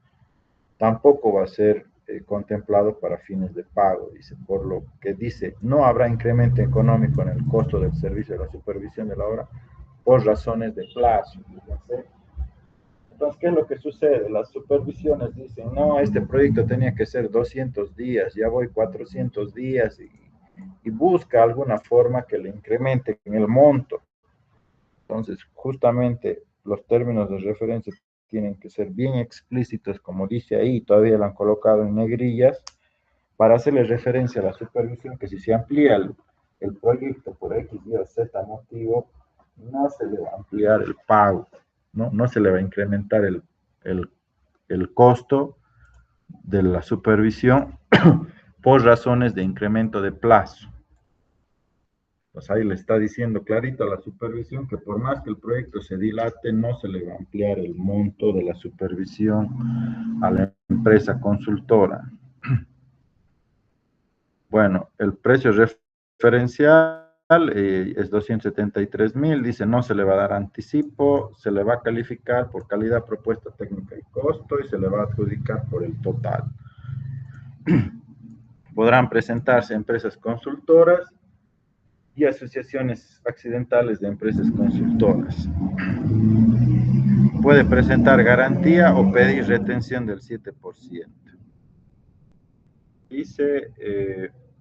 tampoco va a ser contemplado para fines de pago, dice, por lo que dice, no habrá incremento económico en el costo del servicio de la supervisión de la obra por razones de plazo. Fíjense. Entonces, ¿qué es lo que sucede? Las supervisiones dicen, no, este proyecto tenía que ser 200 días, ya voy 400 días y busca alguna forma que le incremente en el monto. Entonces, justamente los términos de referencia tienen que ser bien explícitos, como dice ahí, todavía lo han colocado en negrillas, para hacerle referencia a la supervisión, que si se amplía el proyecto por X, Y o Z motivo, no se le va a ampliar el pago, no se le va a incrementar el costo de la supervisión por razones de incremento de plazo. Pues ahí le está diciendo clarito a la supervisión que por más que el proyecto se dilate, no se le va a ampliar el monto de la supervisión a la empresa consultora. Bueno, el precio referencial es 273,000, dice no se le va a dar anticipo, se le va a calificar por calidad, propuesta técnica y costo y se le va a adjudicar por el total. Podrán presentarse empresas consultoras y asociaciones accidentales de empresas consultoras. Puede presentar garantía o pedir retención del 7%. Dice,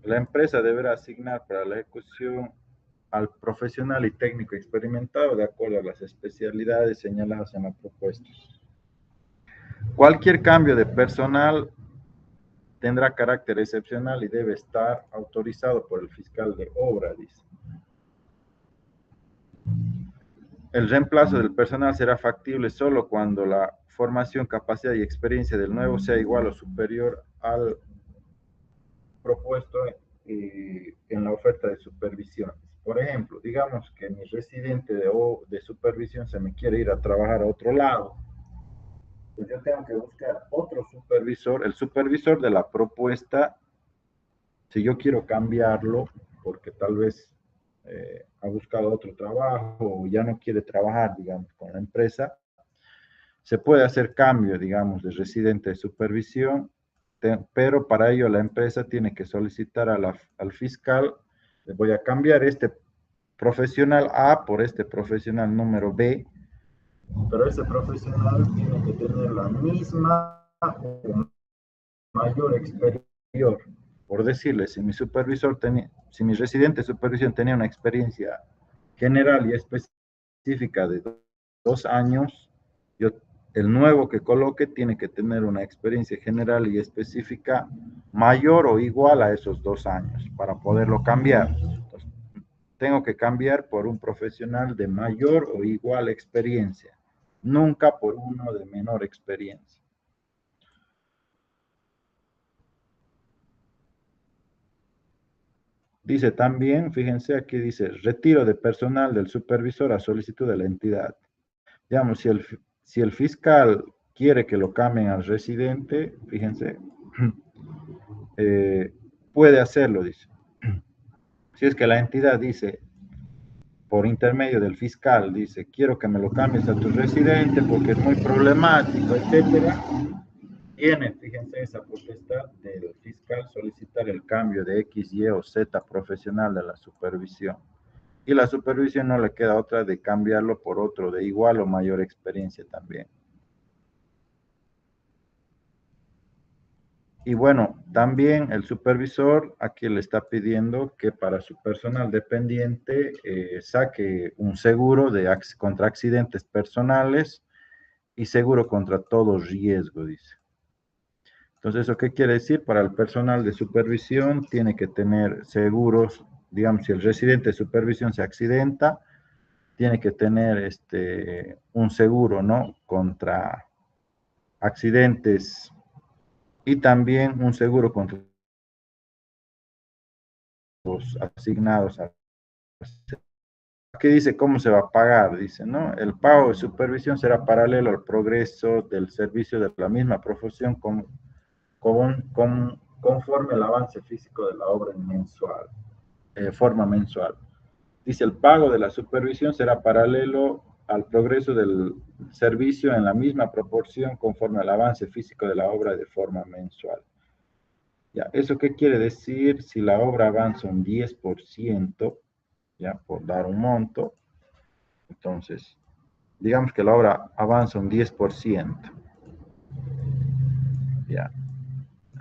la empresa deberá asignar para la ejecución al profesional y técnico experimentado de acuerdo a las especialidades señaladas en la propuesta. Cualquier cambio de personal tendrá carácter excepcional y debe estar autorizado por el fiscal de obra, dice. El reemplazo del personal será factible solo cuando la formación, capacidad y experiencia del nuevo sea igual o superior al propuesto en la oferta de supervisión. Por ejemplo, digamos que mi residente de supervisión se me quiere ir a trabajar a otro lado. Pues yo tengo que buscar otro supervisor, el supervisor de la propuesta, si yo quiero cambiarlo, porque tal vez ha buscado otro trabajo o ya no quiere trabajar, digamos, con la empresa, se puede hacer cambio, digamos, de residente de supervisión, pero para ello la empresa tiene que solicitar al fiscal, le voy a cambiar este profesional A por este profesional número B, pero ese profesional tiene que tener la misma o mayor experiencia. Por decirle, si si mi residente de supervisión tenía una experiencia general y específica de 2 años, el nuevo que coloque tiene que tener una experiencia general y específica mayor o igual a esos 2 años para poderlo cambiar. Entonces, tengo que cambiar por un profesional de mayor o igual experiencia, nunca por uno de menor experiencia. Dice también, fíjense aquí dice, retiro de personal del supervisor a solicitud de la entidad. Digamos, si el fiscal quiere que lo cambien al residente, fíjense, puede hacerlo, dice. Si es que la entidad dice, por intermedio del fiscal, dice, quiero que me lo cambies a tu residente porque es muy problemático, etcétera, tiene, fíjense, esa potestad del fiscal solicitar el cambio de X, Y o Z profesional de la supervisión. Y la supervisión no le queda otra de cambiarlo por otro de igual o mayor experiencia también. Y bueno, también el supervisor aquí le está pidiendo que para su personal dependiente saque un seguro contra accidentes personales y seguro contra todo riesgo, dice. Entonces, ¿eso qué quiere decir? Para el personal de supervisión tiene que tener seguros, digamos, si el residente de supervisión se accidenta, tiene que tener un seguro, ¿no? Contra accidentes y también un seguro contra los asignados a... Aquí dice cómo se va a pagar, dice, ¿no? El pago de supervisión será paralelo al progreso del servicio de la misma profesión conforme el avance físico de la obra mensual, forma mensual. Dice, el pago de la supervisión será paralelo al progreso del servicio en la misma proporción conforme al avance físico de la obra de forma mensual. Ya, ¿eso qué quiere decir? Si la obra avanza un 10%, ya, por dar un monto, entonces, digamos que la obra avanza un 10%, ya,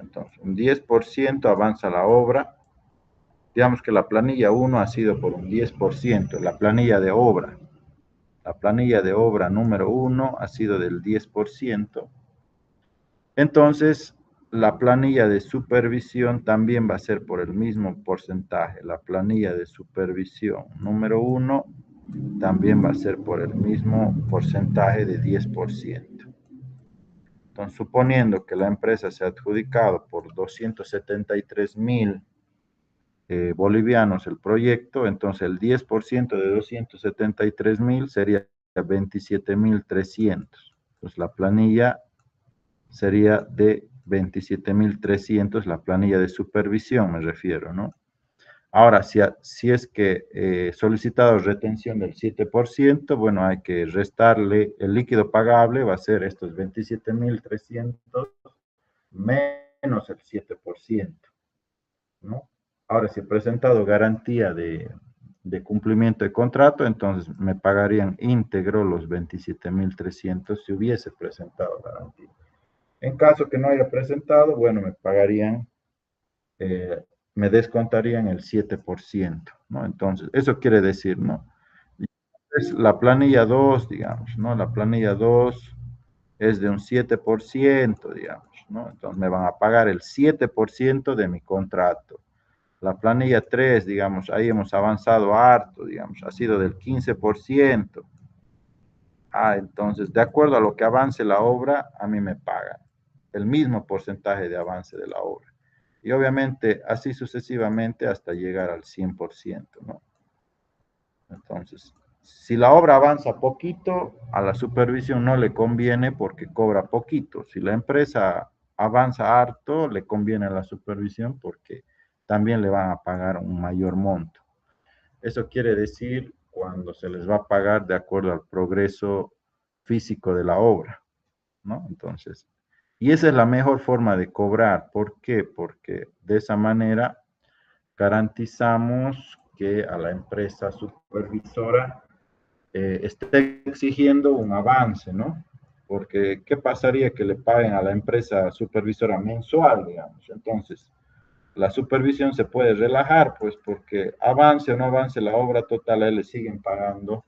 entonces, un 10% avanza la obra, digamos que la planilla 1 ha sido por un 10%, la planilla de obra número 1 ha sido del 10%, entonces la planilla de supervisión también va a ser por el mismo porcentaje. La planilla de supervisión número 1 también va a ser por el mismo porcentaje de 10%. Entonces, suponiendo que la empresa se ha adjudicado por 273.000 bolivianos el proyecto, entonces el 10% de 273.000 sería 27.300. Entonces, la planilla sería de 27.300, la planilla de supervisión, me refiero, ¿no? Ahora, si es que solicitado retención del 7%, bueno, hay que restarle el líquido pagable, va a ser estos 27.300 menos el 7%, ¿no? Ahora, si he presentado garantía de cumplimiento de contrato, entonces me pagarían íntegro los 27.300 si hubiese presentado garantía. En caso que no haya presentado, bueno, eh, me descontarían el 7%, ¿no? Entonces, eso quiere decir, ¿no? Es la planilla 2, digamos, ¿no? La planilla 2 es de un 7%, digamos, ¿no? Entonces, me van a pagar el 7% de mi contrato. La planilla 3, digamos, ahí hemos avanzado harto, digamos, ha sido del 15%. Entonces, de acuerdo a lo que avance la obra, a mí me pagan el mismo porcentaje de avance de la obra. Y obviamente, así sucesivamente hasta llegar al 100%, ¿no? Entonces, si la obra avanza poquito, a la supervisión no le conviene porque cobra poquito. Si la empresa avanza harto, le conviene a la supervisión porque también le van a pagar un mayor monto. Eso quiere decir cuando se les va a pagar de acuerdo al progreso físico de la obra, ¿no? Entonces, y esa es la mejor forma de cobrar. ¿Por qué? Porque de esa manera garantizamos que a la empresa supervisora esté exigiendo un avance, ¿no? Porque, ¿qué pasaría que le paguen a la empresa supervisora mensual, digamos? Entonces, la supervisión se puede relajar, pues, porque avance o no avance la obra total, a él le siguen pagando.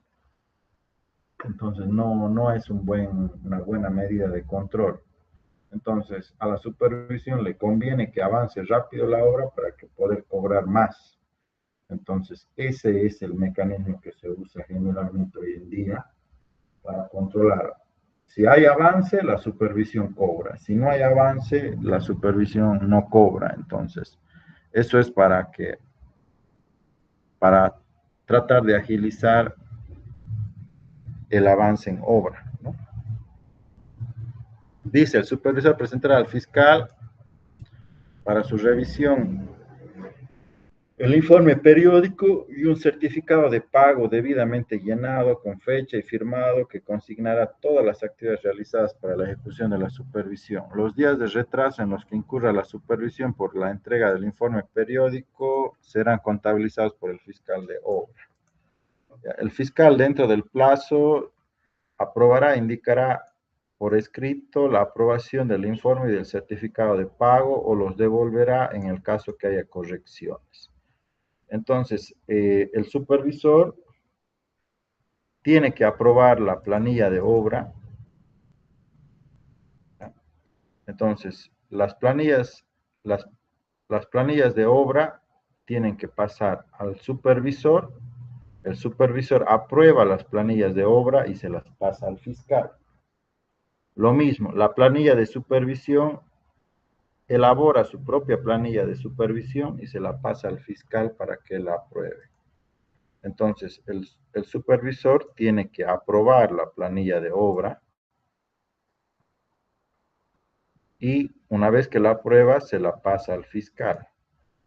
Entonces, no es una buena medida de control. Entonces, a la supervisión le conviene que avance rápido la obra para que poder cobrar más. Entonces, ese es el mecanismo que se usa generalmente hoy en día para controlar. Si hay avance, la supervisión cobra. Si no hay avance, la supervisión no cobra. Entonces, eso es para tratar de agilizar el avance en obra, ¿no? Dice, el supervisor presentará al fiscal para su revisión el informe periódico y un certificado de pago debidamente llenado con fecha y firmado que consignará todas las actividades realizadas para la ejecución de la supervisión. Los días de retraso en los que incurra la supervisión por la entrega del informe periódico serán contabilizados por el fiscal de obra. El fiscal, dentro del plazo, aprobará, indicará por escrito la aprobación del informe y del certificado de pago o los devolverá en el caso que haya correcciones. Entonces, el supervisor tiene que aprobar la planilla de obra. Entonces, las planillas de obra tienen que pasar al supervisor. El supervisor aprueba las planillas de obra y se las pasa al fiscal. Lo mismo, la planilla de supervisión elabora su propia planilla de supervisión y se la pasa al fiscal para que la apruebe. Entonces, el supervisor tiene que aprobar la planilla de obra y una vez que la aprueba, se la pasa al fiscal.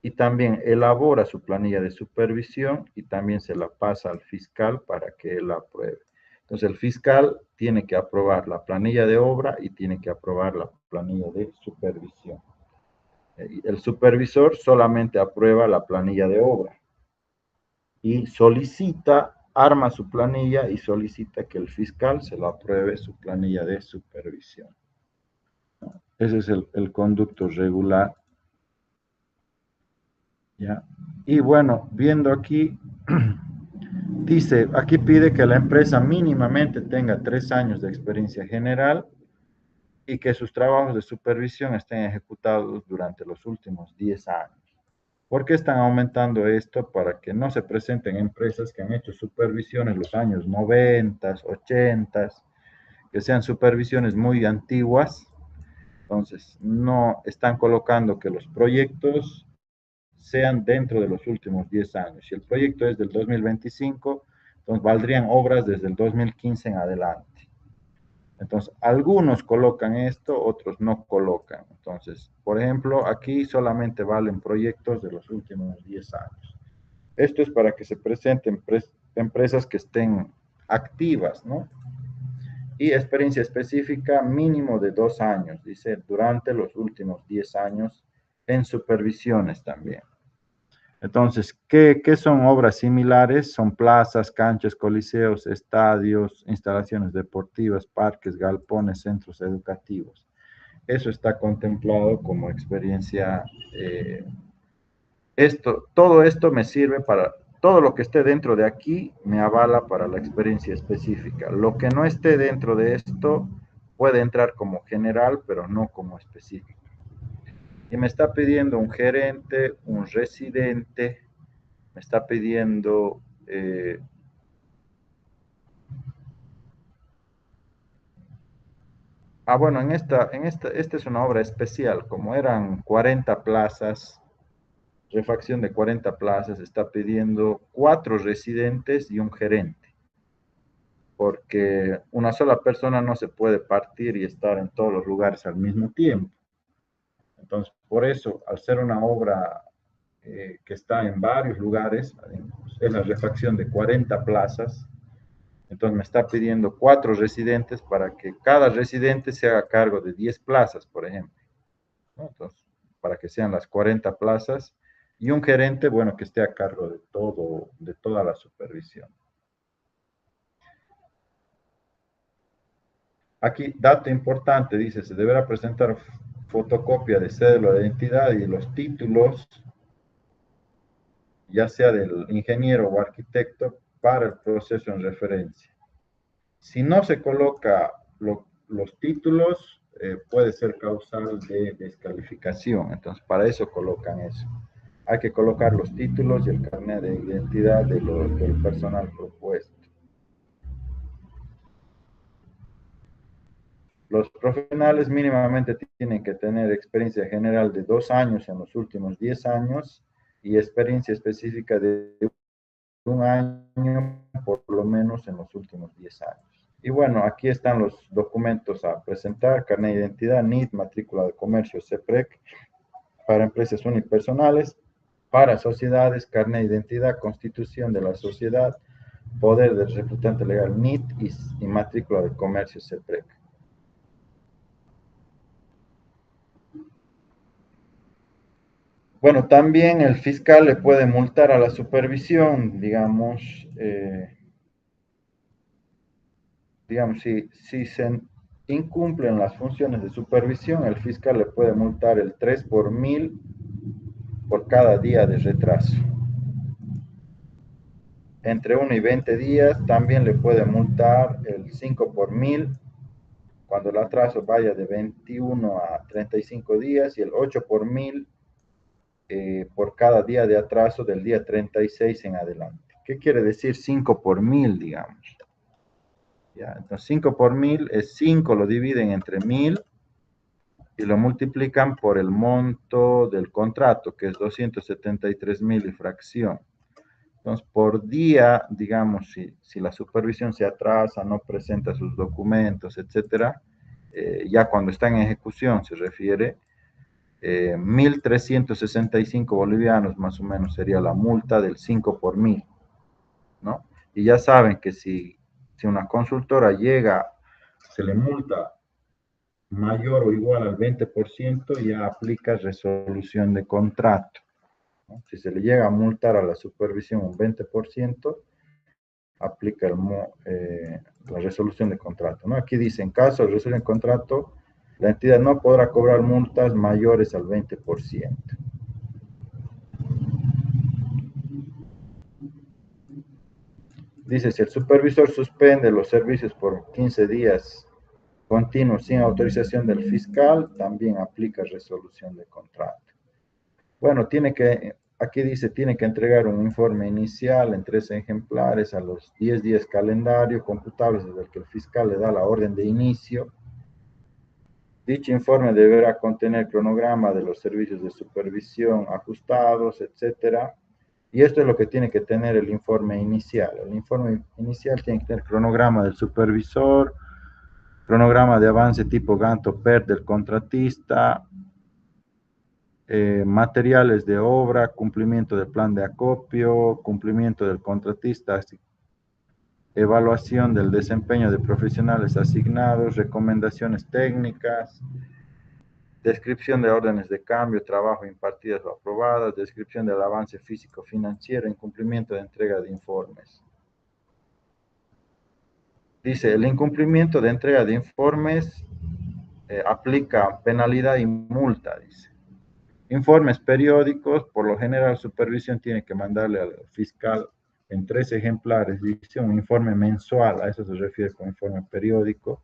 Y también elabora su planilla de supervisión y también se la pasa al fiscal para que él la apruebe. Entonces, el fiscal tiene que aprobar la planilla de obra y tiene que aprobar la planilla de supervisión. El supervisor solamente aprueba la planilla de obra y arma su planilla y solicita que el fiscal se lo apruebe su planilla de supervisión. Ese es el conducto regular. ¿Ya? Y bueno, viendo aquí, dice, aquí pide que la empresa mínimamente tenga 3 años de experiencia general y que sus trabajos de supervisión estén ejecutados durante los últimos 10 años. ¿Por qué están aumentando esto? Para que no se presenten empresas que han hecho supervisiones en los años 90, 80, que sean supervisiones muy antiguas. Entonces, no están colocando que los proyectos sean dentro de los últimos 10 años. Si el proyecto es del 2025, entonces valdrían obras desde el 2015 en adelante. Entonces, algunos colocan esto, otros no colocan. Entonces, por ejemplo, aquí solamente valen proyectos de los últimos 10 años. Esto es para que se presenten empresas que estén activas, ¿no? Y experiencia específica mínimo de 2 años, dice, durante los últimos 10 años en supervisiones también. Entonces, ¿qué son obras similares? Son plazas, canchas, coliseos, estadios, instalaciones deportivas, parques, galpones, centros educativos. Eso está contemplado como experiencia. Todo esto me sirve para, todo lo que esté dentro de aquí me avala para la experiencia específica. Lo que no esté dentro de esto puede entrar como general, pero no como específico. Y me está pidiendo un gerente, un residente, me está pidiendo bueno, esta es una obra especial, como eran 40 plazas, refacción de 40 plazas, está pidiendo 4 residentes y un gerente, porque una sola persona no se puede partir y estar en todos los lugares al mismo tiempo. Entonces, por eso, al ser una obra que está en varios lugares, es la refacción de 40 plazas. Entonces me está pidiendo 4 residentes para que cada residente se haga cargo de 10 plazas, por ejemplo, ¿no? Entonces, para que sean las 40 plazas y un gerente, bueno, que esté a cargo de toda la supervisión. Aquí, dato importante, dice, se deberá presentar fotocopia de cédula de identidad y los títulos, ya sea del ingeniero o arquitecto, para el proceso en referencia. Si no se coloca los títulos, puede ser causal de descalificación. Entonces, para eso colocan eso. Hay que colocar los títulos y el carnet de identidad del personal propuesto. Los profesionales mínimamente tienen que tener experiencia general de 2 años en los últimos 10 años y experiencia específica de 1 año por lo menos en los últimos 10 años. Y bueno, aquí están los documentos a presentar: carnet de identidad, NIT, matrícula de comercio, CEPREC, para empresas unipersonales, para sociedades, carnet de identidad, constitución de la sociedad, poder del representante legal, NIT, y matrícula de comercio, CEPREC. Bueno, también el fiscal le puede multar a la supervisión, digamos, si se incumplen las funciones de supervisión, el fiscal le puede multar el 3 por 1000 por cada día de retraso. Entre 1 y 20 días también le puede multar el 5 por 1000 cuando el atraso vaya de 21 a 35 días y el 8 por 1000 por cada día de atraso del día 36 en adelante. ¿Qué quiere decir 5 por 1000, digamos? ¿Ya? Entonces 5 por 1000 es 5, lo dividen entre 1000 y lo multiplican por el monto del contrato, que es 273.000 y fracción. Entonces, por día, digamos, si la supervisión se atrasa, no presenta sus documentos, etcétera, ya cuando está en ejecución se refiere, 1.365 bolivianos más o menos sería la multa del 5 por 1000, ¿no? Y ya saben que si una consultora llega, se le multa mayor o igual al 20%, ya aplica resolución de contrato, ¿no? Si se le llega a multar a la supervisión un 20%, aplica la resolución de contrato, ¿no? Aquí dice, en caso de resolución de contrato, la entidad no podrá cobrar multas mayores al 20%. Dice, si el supervisor suspende los servicios por 15 días continuos sin autorización del fiscal, también aplica resolución de contrato. Bueno, aquí dice, tiene que entregar un informe inicial en 3 ejemplares a los 10 días calendario computables desde el que el fiscal le da la orden de inicio. Dicho informe deberá contener cronograma de los servicios de supervisión ajustados, etcétera. Y esto es lo que tiene que tener el informe inicial. El informe inicial tiene que tener cronograma del supervisor, cronograma de avance tipo Gantt o PERT del contratista, materiales de obra, cumplimiento del plan de acopio, cumplimiento del contratista, evaluación del desempeño de profesionales asignados, recomendaciones técnicas, descripción de órdenes de cambio, trabajo impartidas o aprobadas, descripción del avance físico-financiero, incumplimiento de entrega de informes. Dice, el incumplimiento de entrega de informes aplica penalidad y multa, dice. Informes periódicos, por lo general, supervisión tiene que mandarle al fiscal en 3 ejemplares, dice un informe mensual, a eso se refiere con informe periódico.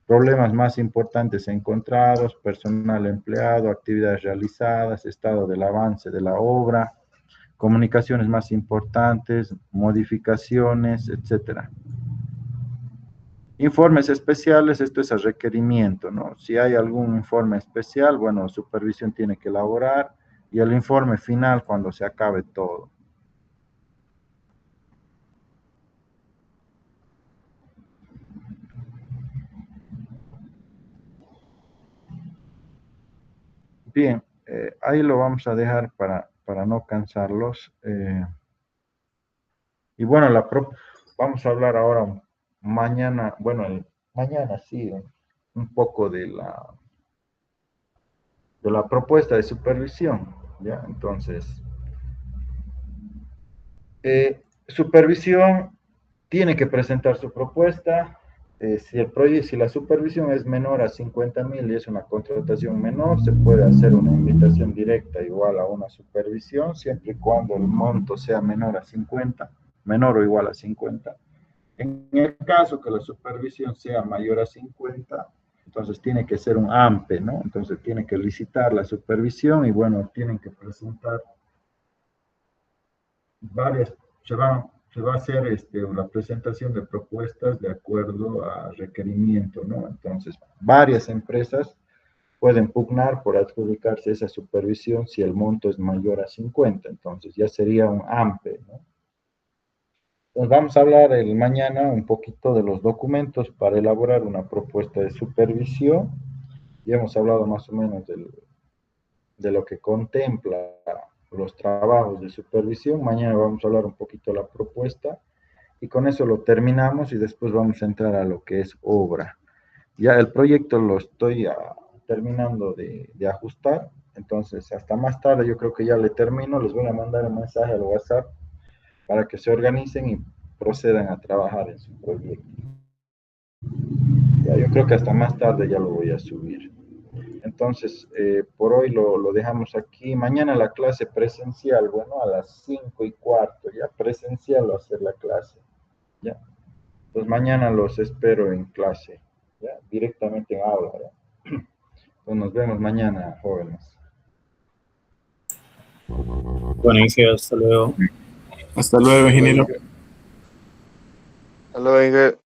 Problemas más importantes encontrados, personal empleado, actividades realizadas, estado del avance de la obra, comunicaciones más importantes, modificaciones, etcétera. Informes especiales, esto es a requerimiento, ¿no? Si hay algún informe especial, bueno, supervisión tiene que elaborar, y el informe final cuando se acabe todo. Bien, ahí lo vamos a dejar para no cansarlos. Y bueno, vamos a hablar ahora mañana, bueno, mañana sí, un poco de la propuesta de supervisión, ¿ya? Entonces, supervisión tiene que presentar su propuesta. Si la supervisión es menor a 50.000 y es una contratación menor, se puede hacer una invitación directa igual a una supervisión, siempre y cuando el monto sea menor a 50, menor o igual a 50. En el caso que la supervisión sea mayor a 50, entonces tiene que ser un AMPE, ¿no? Entonces tiene que licitar la supervisión y bueno, tienen que presentar varias, se va a hacer una presentación de propuestas de acuerdo a requerimiento, ¿no? Entonces, varias empresas pueden pugnar por adjudicarse esa supervisión si el monto es mayor a 50, entonces ya sería un AMPE, ¿no? Entonces vamos a hablar mañana un poquito de los documentos para elaborar una propuesta de supervisión. Ya hemos hablado más o menos de lo que contempla los trabajos de supervisión. Mañana vamos a hablar un poquito de la propuesta y con eso lo terminamos y después vamos a entrar a lo que es obra. Ya el proyecto lo estoy terminando de ajustar, entonces hasta más tarde yo creo que ya le termino, les voy a mandar un mensaje al WhatsApp para que se organicen y procedan a trabajar en su proyecto. Ya, yo creo creo que hasta más tarde ya lo voy a subir. Entonces, por hoy lo dejamos aquí. Mañana la clase presencial, bueno, a las 5:15, ya presencial va a ser la clase, ya. Pues mañana los espero en clase, ya, directamente en aula, ya. Pues nos vemos mañana, jóvenes. Buenísimo, hasta luego. Hasta luego, ingeniero. Hasta luego, Inge.